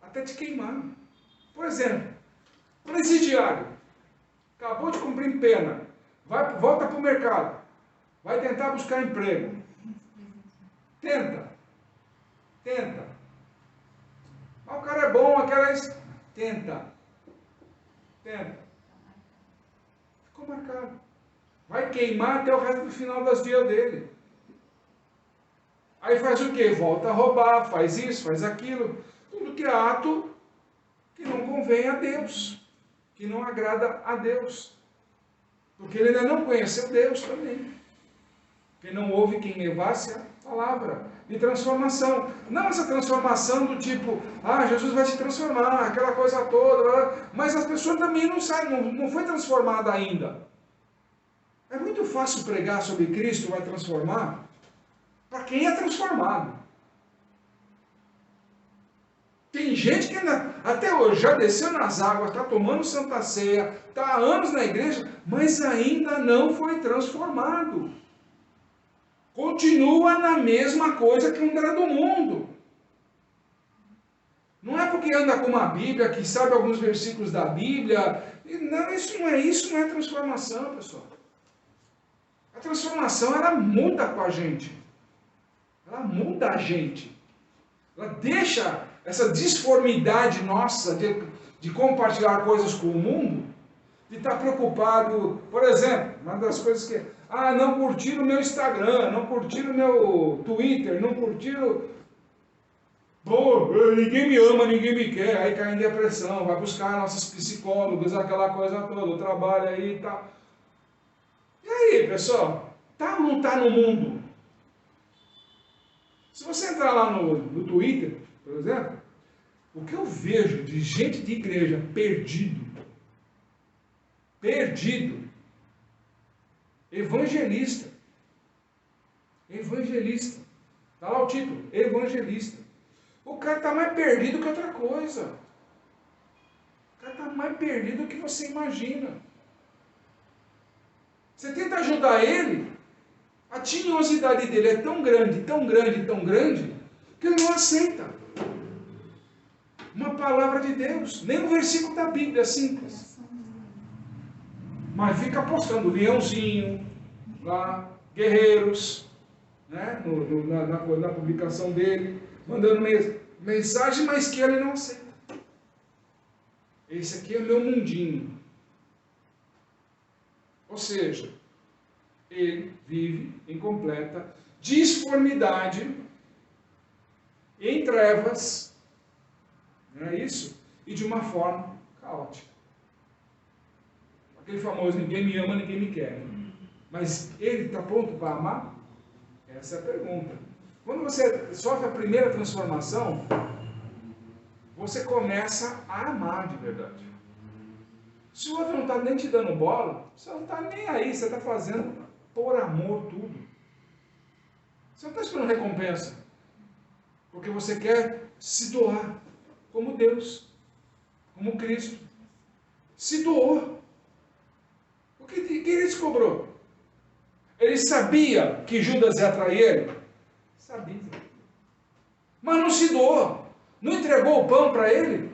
até te queimar. Por exemplo, presidiário, acabou de cumprir pena, volta para o mercado, vai tentar buscar emprego. Tenta. Mas o cara é bom, aquela... Tenta. Ficou marcado. Vai queimar até o resto do final das dias dele. Aí faz o quê? Volta a roubar, faz isso, faz aquilo. Tudo que é ato que não convém a Deus, que não agrada a Deus. Porque ele ainda não conheceu Deus também. Porque não houve quem levasse a palavra de transformação. Não essa transformação do tipo, Jesus vai te transformar, aquela coisa toda. Mas as pessoas também não sabem, não foi transformada ainda. É muito fácil pregar sobre Cristo vai transformar para quem é transformado. Tem gente que ainda, até hoje já desceu nas águas, está tomando Santa Ceia, está há anos na igreja, mas ainda não foi transformado. Continua na mesma coisa que era do mundo. Não é porque anda com uma Bíblia, que sabe alguns versículos da Bíblia. Não, isso não é transformação, pessoal. A transformação, ela muda com a gente. Ela muda a gente. Ela deixa essa disformidade nossa de compartilhar coisas com o mundo, de estar preocupado, por exemplo, uma das coisas que não curtiram o meu Instagram, não curtiram o meu Twitter, não curtiram... ninguém me ama, ninguém me quer, aí cai em depressão, vai buscar nossos psicólogos, aquela coisa toda, trabalha aí e tal. E aí, pessoal, tá ou não tá no mundo? Se você entrar lá no Twitter, por exemplo, o que eu vejo de gente de igreja perdido, evangelista, está lá o título, evangelista. O cara está mais perdido que outra coisa. O cara está mais perdido do que você imagina. Você tenta ajudar ele, a tinhosidade dele é tão grande, tão grande, tão grande, que ele não aceita uma palavra de Deus, nem um versículo da Bíblia simples. Mas fica postando leãozinho, lá, guerreiros, né, na publicação dele, mandando mensagem, mas que ele não aceita. Esse aqui é meu mundinho. Ou seja, ele vive em completa disformidade, em trevas, não é isso? E de uma forma caótica. Aquele famoso, ninguém me ama, ninguém me quer. Mas ele está pronto para amar? Essa é a pergunta. Quando você sofre a primeira transformação, você começa a amar de verdade. Se o outro não está nem te dando bola, você não está nem aí, você está fazendo por amor tudo. Você não está esperando recompensa, porque você quer se doar, como Deus, como Cristo. Se doou. O que ele te cobrou? Ele sabia que Judas ia trair ele? Sabia. Mas não se doou. Não entregou o pão para ele?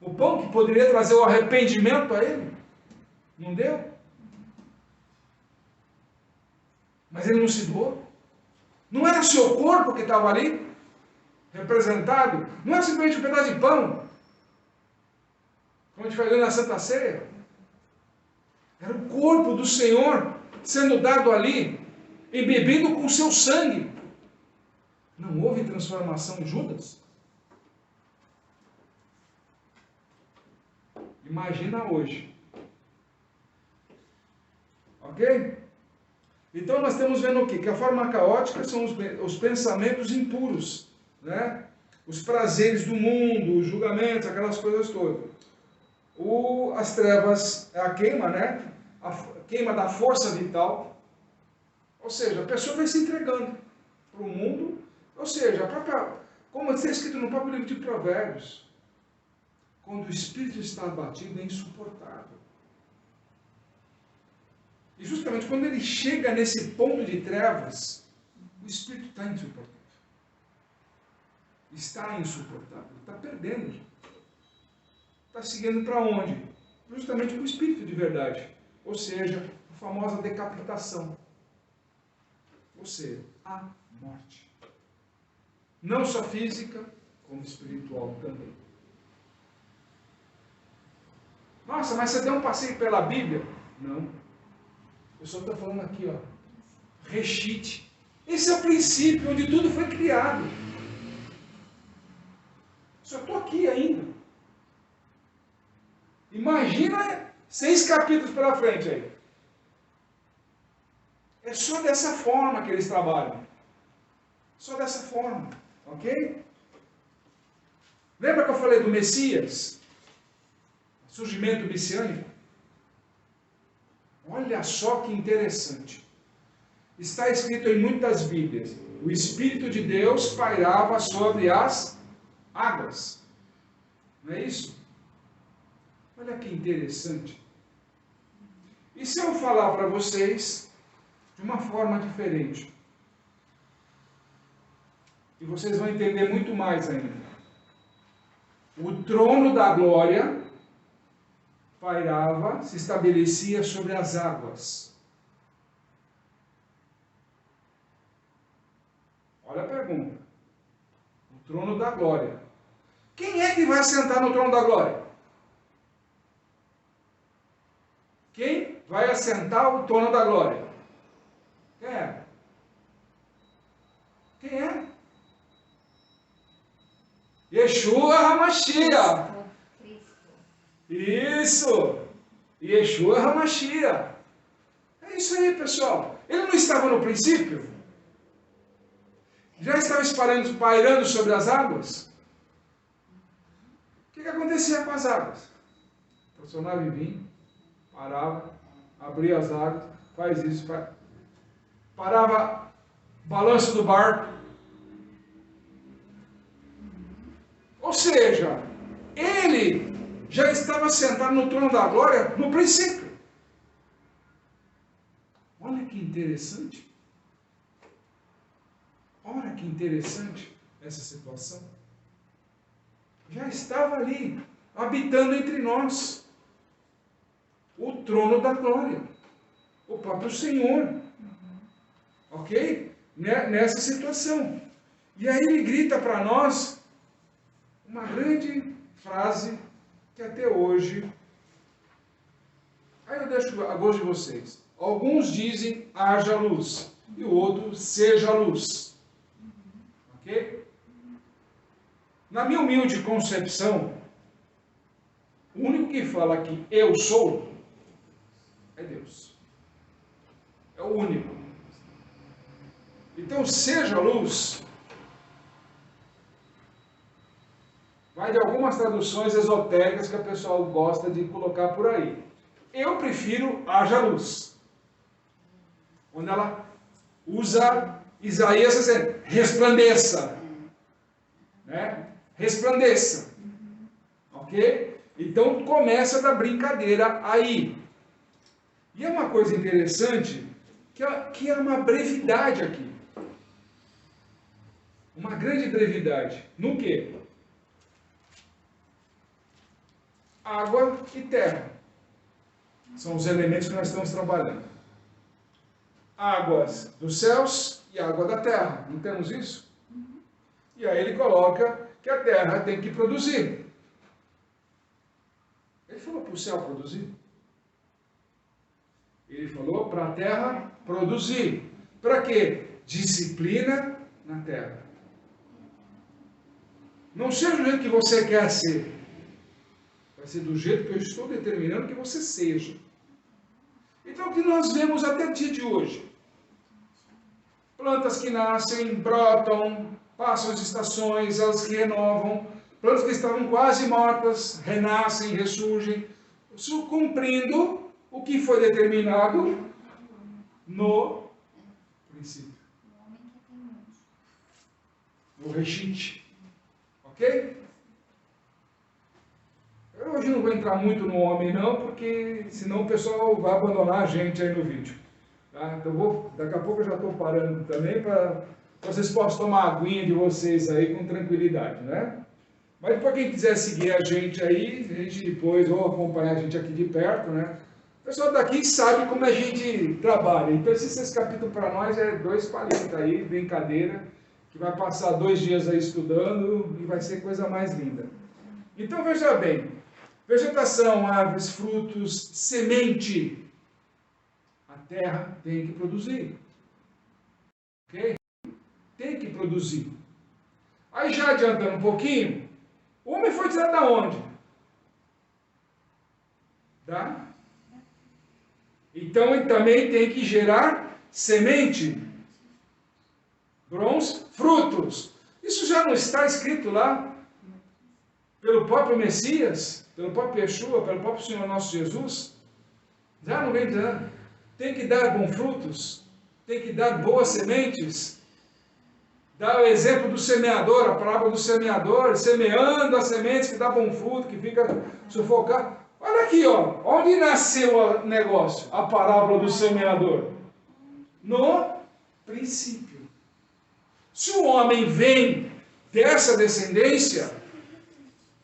O pão que poderia trazer o arrependimento a ele? Não deu? Mas ele não se doou. Não era o seu corpo que estava ali, representado. Não era simplesmente um pedaço de pão, como a gente vai ver na Santa Ceia. Era o corpo do Senhor sendo dado ali, embebido com o seu sangue. Não houve transformação em Judas? Imagina hoje. Ok? Então nós estamos vendo o quê? Que a forma caótica são os pensamentos impuros, né? Os prazeres do mundo, os julgamentos, aquelas coisas todas. As trevas é a queima, né? A queima da força vital. Ou seja, a pessoa vai se entregando para o mundo. Ou seja, como está escrito no próprio livro de Provérbios, quando o espírito está abatido é insuportável. E justamente quando ele chega nesse ponto de trevas, o espírito está insuportável. Está insuportável, está perdendo. Está seguindo para onde? Justamente para o espírito de verdade. Ou seja, a famosa decapitação. Ou seja, a morte. Não só física, como espiritual também. Nossa, mas você deu um passeio pela Bíblia? Não. Eu só estou falando aqui, ó. Reshit. Esse é o princípio onde tudo foi criado. Só estou aqui ainda. Imagina 6 capítulos pela frente aí. É só dessa forma que eles trabalham. Só dessa forma. Ok? Lembra que eu falei do Messias? Surgimento messiânico? Olha só que interessante. Está escrito em muitas Bíblias: o Espírito de Deus pairava sobre as águas. Não é isso? Olha que interessante. E se eu falar para vocês de uma forma diferente? E vocês vão entender muito mais ainda. O trono da glória pairava, se estabelecia sobre as águas. Olha a pergunta. O trono da glória. Quem é que vai sentar no trono da glória? Quem vai assentar o trono da glória? Quem é? Quem é? Yeshua HaMashiach. Isso! Yeshua HaMashiach. É isso aí, pessoal. Ele não estava no princípio? Já estava pairando sobre as águas? O que acontecia com as águas? Tracionava em vinho, parava, abria as águas, faz isso, parava, balanço do barco. Ou seja, ele já estava sentado no trono da glória no princípio. Olha que interessante. Olha que interessante essa situação. Já estava ali, habitando entre nós, o trono da glória, o próprio Senhor. Ok? Nessa situação. E aí ele grita para nós uma grande frase que até hoje, aí eu deixo a gosto de vocês. Alguns dizem haja luz e o outro seja luz. Ok? Na minha humilde concepção, o único que fala que eu sou é Deus. É o único. Então, seja luz, vai de algumas traduções esotéricas que a pessoa gosta de colocar por aí. Eu prefiro haja luz. Quando ela usa Isaías dizendo, resplandeça. Né? Resplandeça. Ok? Então começa da brincadeira aí. E é uma coisa interessante, que é uma brevidade aqui. Uma grande brevidade. No quê? Água e terra. São os elementos que nós estamos trabalhando. Águas dos céus e água da terra. Não temos isso? E aí ele coloca que a terra tem que produzir. Ele falou para o céu produzir. Ele falou para a terra produzir. Para quê? Disciplina na terra. Não seja do jeito que você quer ser. Vai ser do jeito que eu estou determinando que você seja. Então, o que nós vemos até o dia de hoje? Plantas que nascem, brotam, passam as estações, elas se renovam. Plantas que estavam quase mortas, renascem, ressurgem, cumprindo o que foi determinado no princípio. No Reshit. Ok? Eu hoje não vou entrar muito no homem não, porque senão o pessoal vai abandonar a gente aí no vídeo. Tá? Então daqui a pouco eu já estou parando também para vocês possam tomar a aguinha de vocês aí com tranquilidade, né? Mas para quem quiser seguir a gente aí, a gente depois, ou acompanhar a gente aqui de perto, né? O pessoal daqui sabe como a gente trabalha. Então esse capítulo para nós é 2 palitos aí, brincadeira, que vai passar 2 dias aí estudando e vai ser coisa mais linda. Então veja bem, vegetação, árvores, frutos, semente. A terra tem que produzir. Ok? Tem que produzir. Aí já adiantando um pouquinho, o homem foi tirado da onde? Tá? Então ele também tem que gerar semente. Bons frutos. Isso já não está escrito lá pelo próprio Messias, pelo próprio Yeshua, pelo próprio Senhor nosso Jesus? Já não vem dizendo. Tem que dar bons frutos, tem que dar boas sementes. Dá o exemplo do semeador, a parábola do semeador, semeando as sementes que dá bom fruto, que fica sufocado. Olha aqui, ó, onde nasceu o negócio, a parábola do semeador? No princípio. Se o homem vem dessa descendência,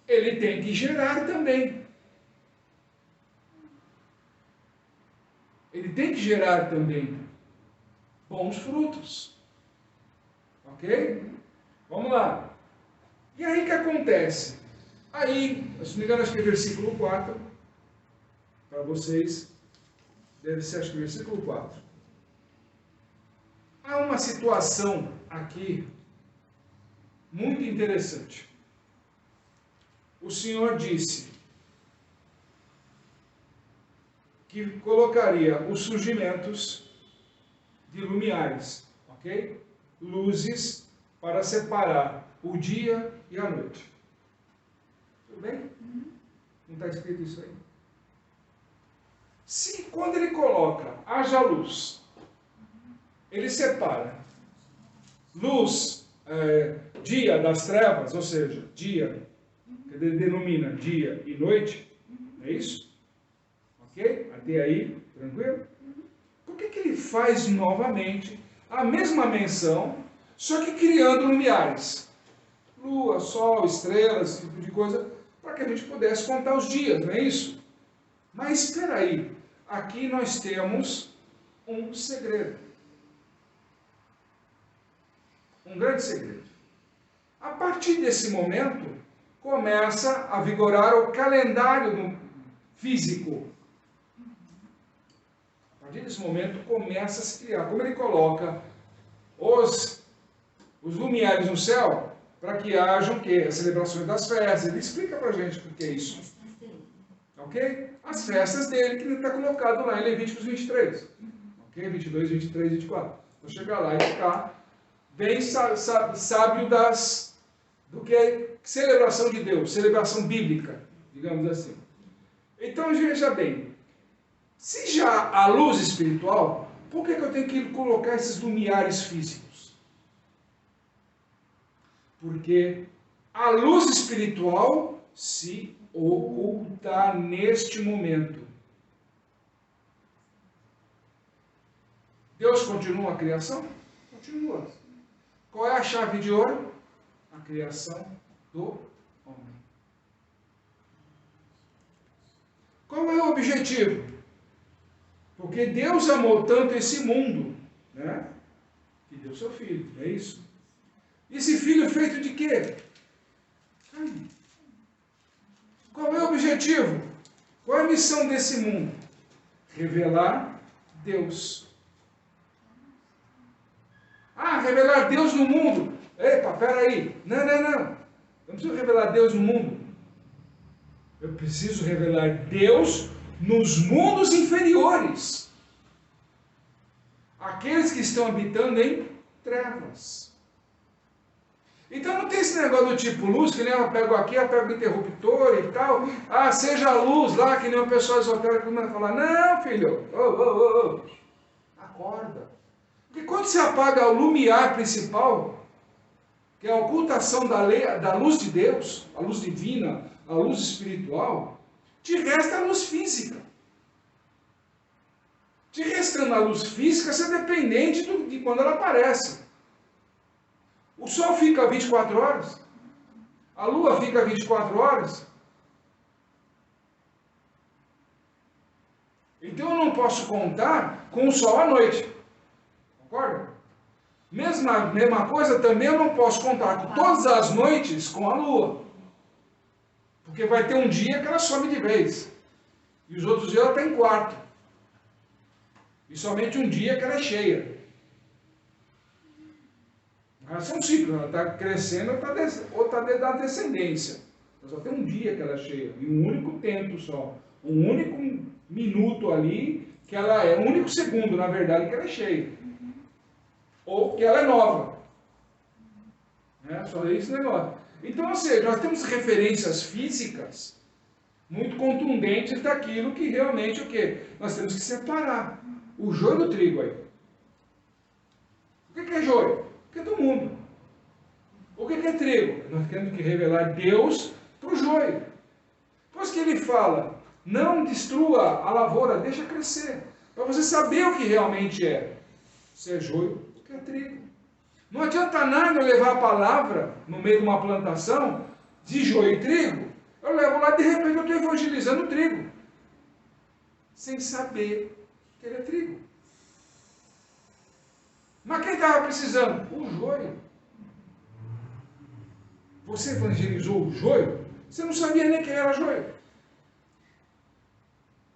ele tem que gerar também. Ele tem que gerar também bons frutos. Ok? Vamos lá. E aí o que acontece? Aí, se não me engano, acho que é versículo 4. Para vocês, deve ser, acho que versículo 4. Há uma situação aqui muito interessante. o Senhor disse que colocaria os surgimentos de lumiares, ok? Luzes para separar o dia e a noite. Tudo bem? Não está escrito isso aí? Se quando ele coloca haja luz, ele separa luz, dia das trevas, ou seja, dia, que ele denomina dia e noite, não é isso? Ok? Até aí, tranquilo? Por que ele faz novamente a mesma menção, só que criando lumiares? Lua, sol, estrelas, esse tipo de coisa, para que a gente pudesse contar os dias, não é isso? Mas espera aí, aqui nós temos um segredo. Um grande segredo. A partir desse momento, começa a vigorar o calendário físico. A partir desse momento, começa a se criar. Como ele coloca os lumiares no céu, para que hajam o quê? As celebrações das festas. Ele explica para a gente o que é isso. Ok? As festas dele, que está colocado lá em Levíticos 23. Ok? 22, 23, 24. Vou chegar lá e ficar bem sábio do que é celebração de Deus, celebração bíblica, digamos assim. Então, veja bem, se já há luz espiritual, por que eu tenho que colocar esses lumiares físicos? Porque a luz espiritual se oculta neste momento. Deus continua a criação? Continua. Qual é a chave de ouro? A criação do homem. Qual é o objetivo? Porque Deus amou tanto esse mundo, né? Que deu seu filho, é isso? Esse filho feito de quê? Qual é o objetivo? Qual é a missão desse mundo? Revelar Deus. Ah, revelar Deus no mundo. Epa, peraí. Não. Não preciso revelar Deus no mundo. Eu preciso revelar Deus nos mundos inferiores. Aqueles que estão habitando em trevas. Então não tem esse negócio do tipo luz, que nem eu pego aqui, eu pego o interruptor e tal. Ah, seja a luz lá, que nem o pessoal esotérico começa a falar. Não, filho. Acorda. Porque quando você apaga o lumiar principal, que é a ocultação da luz de Deus, a luz divina, a luz espiritual, te resta a luz física. Te restando a luz física, você é dependente de quando ela aparece. O sol fica 24 horas, a lua fica 24 horas. Então eu não posso contar com o sol à noite. Concorda? Mesma coisa também eu não posso contar todas as noites com a lua. Porque vai ter um dia que ela some de vez. E os outros dias ela está em quarto. E somente um dia que ela é cheia. Elas são ciclos, ela está crescendo ou está da descendência. Só tem um dia que ela é cheia. E um único tempo só. Um único minuto ali, que ela é, um único segundo, na verdade, que ela é cheia. Ou que ela é nova. Só esse negócio. Então, ou seja, nós temos referências físicas muito contundentes daquilo que realmente o quê? Nós temos que separar o joio do trigo aí. O que é joio? O que é do mundo. O que é trigo? Nós temos que revelar Deus para o joio. Pois que ele fala, não destrua a lavoura, deixa crescer. Para você saber o que realmente é. Se é joio, o que é trigo. Não adianta nada eu levar a palavra no meio de uma plantação de joio e trigo. Eu levo lá, de repente eu estou evangelizando o trigo. Sem saber que ele é trigo. Mas quem estava precisando? O joio. Você evangelizou o joio? Você não sabia nem quem era joio.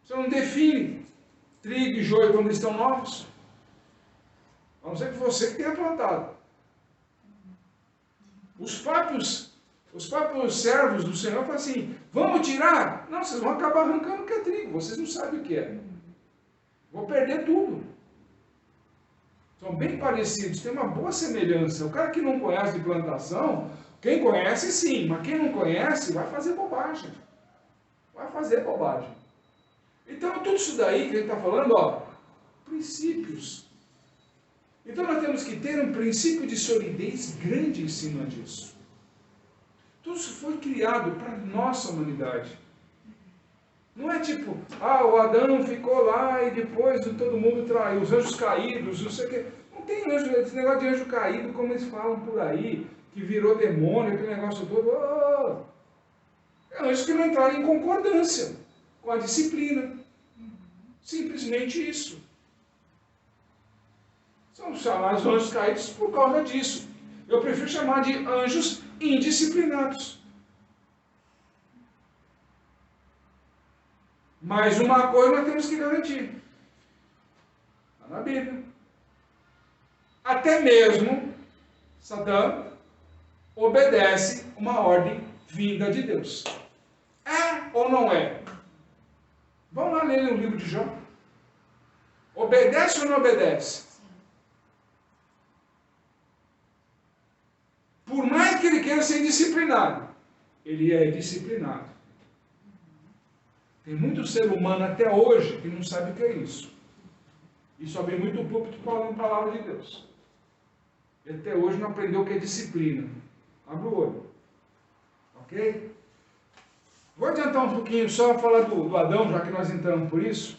Você não define trigo e joio quando eles estão novos. A não ser que você que tenha plantado. Os próprios Os próprios servos do Senhor falam assim, vamos tirar? Não, vocês vão acabar arrancando o que é trigo, vocês não sabem o que é. Vou perder tudo. São bem parecidos, tem uma boa semelhança. O cara que não conhece de plantação, quem conhece sim, mas quem não conhece vai fazer bobagem. Vai fazer bobagem. Então, tudo isso daí que ele está falando, ó, princípios. Então, nós temos que ter um princípio de solidez grande em cima disso. Tudo isso foi criado para a nossa humanidade. Não é tipo, o Adão ficou lá e depois todo mundo traiu, os anjos caídos, não sei o quê. Não tem anjo, esse negócio de anjo caído, como eles falam por aí, que virou demônio, aquele negócio todo. É anjos que não entraram em concordância com a disciplina. Simplesmente isso. São chamados anjos caídos por causa disso. Eu prefiro chamar de anjos indisciplinados. Mas uma coisa nós temos que garantir. Está na Bíblia. Até mesmo Satã obedece uma ordem vinda de Deus. É ou não é? Vamos lá ler o livro de Jó. Obedece ou não obedece? Por mais que ele queira ser disciplinado, ele é disciplinado. Tem muito ser humano até hoje que não sabe o que é isso. E só vem muito púlpito falando a palavra de Deus. E até hoje não aprendeu o que é disciplina. Abre o olho. Ok? Vou adiantar um pouquinho só falar do Adão, já que nós entramos por isso.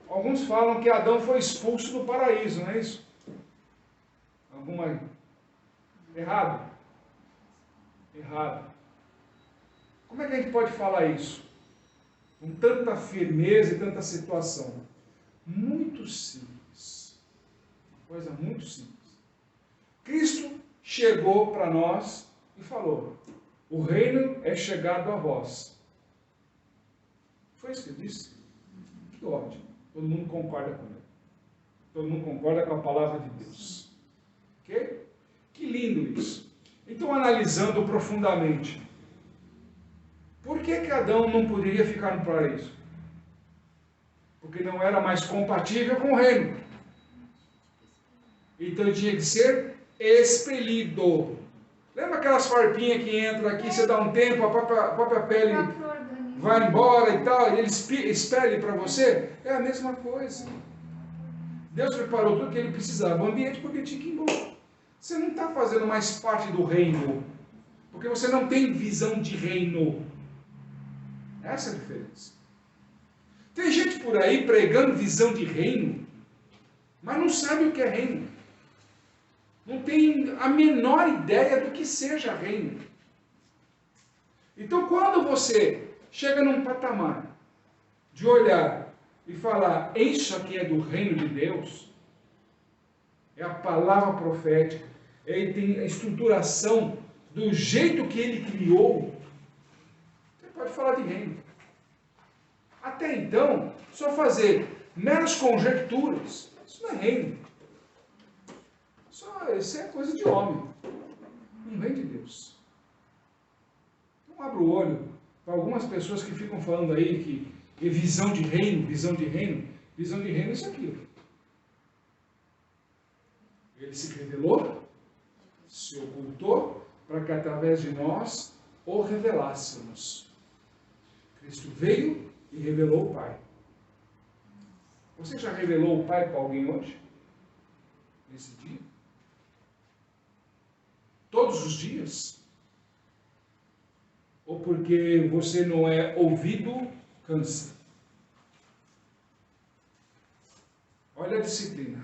Alguns falam que Adão foi expulso do paraíso, não é isso? Alguma... Errado? Errado. Como é que a gente pode falar isso? Com tanta firmeza e tanta situação. Muito simples. Uma coisa muito simples. Cristo chegou para nós e falou, o reino é chegado a vós. Foi isso que ele disse? Que ótimo. Todo mundo concorda com ele. Todo mundo concorda com a palavra de Deus. Ok? Que lindo isso. Então, analisando profundamente, por que Adão não poderia ficar no paraíso? Porque não era mais compatível com o reino. Então ele tinha que ser expelido. Lembra aquelas farpinhas que entram aqui, você dá um tempo, a própria pele vai embora e tal, e ele expele para você? É a mesma coisa. Deus preparou tudo que ele precisava, o ambiente, porque tinha que ir embora. Você não está fazendo mais parte do reino, porque você não tem visão de reino. Essa é a diferença. Tem gente por aí pregando visão de reino, mas não sabe o que é reino. Não tem a menor ideia do que seja reino. Então, quando você chega num patamar de olhar e falar, isso aqui é do reino de Deus, é a palavra profética, ele tem a estruturação do jeito que ele criou, você pode falar de reino. Até então, só fazer meras conjecturas, isso não é reino. Isso é coisa de homem, não vem de Deus. Então abra o olho para algumas pessoas que ficam falando aí que é visão de reino, visão de reino. Visão de reino é isso aqui. Ele se revelou, se ocultou, para que através de nós o revelássemos. Cristo veio e revelou o Pai. Você já revelou o Pai para alguém hoje? Nesse dia? Todos os dias? Ou porque você não é ouvido, cansa? Olha a disciplina.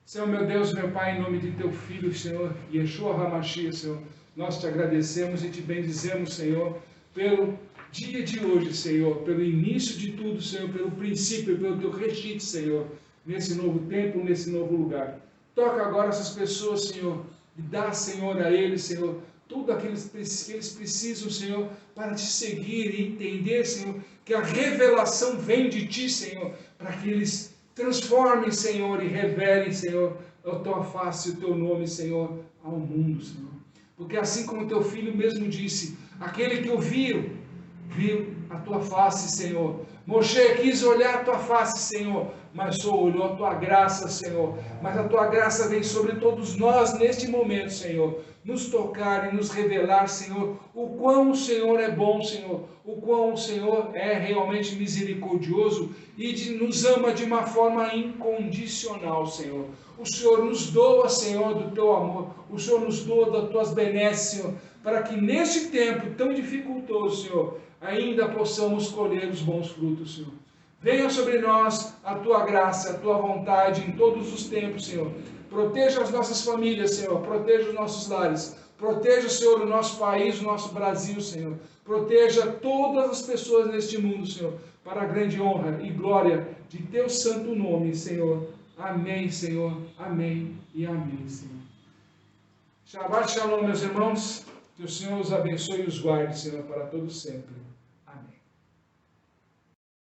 Senhor, meu Deus, meu Pai, em nome de Teu Filho, Senhor, Yeshua HaMashiach, Senhor, nós Te agradecemos e Te bendizemos, Senhor, pelo dia de hoje, Senhor, pelo início de tudo, Senhor, pelo princípio, pelo Teu restite, Senhor, nesse novo tempo, nesse novo lugar. Toca agora essas pessoas, Senhor, e dá, Senhor, a eles, Senhor, tudo aquilo que eles precisam, Senhor, para Te seguir e entender, Senhor, que a revelação vem de Ti, Senhor, para que eles transformem, Senhor, e revelem, Senhor, a Tua face, o Teu nome, Senhor, ao mundo, Senhor. Porque assim como teu filho mesmo disse, aquele que o viu a tua face, Senhor. Moshe quis olhar a tua face, Senhor, mas só olhou a tua graça, Senhor. Mas a tua graça vem sobre todos nós neste momento, Senhor. Nos tocar e nos revelar, Senhor, o quão o Senhor é bom, Senhor. O quão o Senhor é realmente misericordioso e nos ama de uma forma incondicional, Senhor. O Senhor nos doa, Senhor, do teu amor. O Senhor nos doa das tuas benesses, Senhor, para que neste tempo tão dificultoso, Senhor, ainda possamos colher os bons frutos, Senhor. Venha sobre nós a tua graça, a tua vontade em todos os tempos, Senhor. Proteja as nossas famílias, Senhor. Proteja os nossos lares. Proteja, Senhor, o nosso país, o nosso Brasil, Senhor. Proteja todas as pessoas neste mundo, Senhor, para a grande honra e glória de teu santo nome, Senhor. Amém, Senhor. Amém e amém, Senhor. Shabbat Shalom, meus irmãos. Que o Senhor os abençoe e os guarde, Senhor, para todos sempre.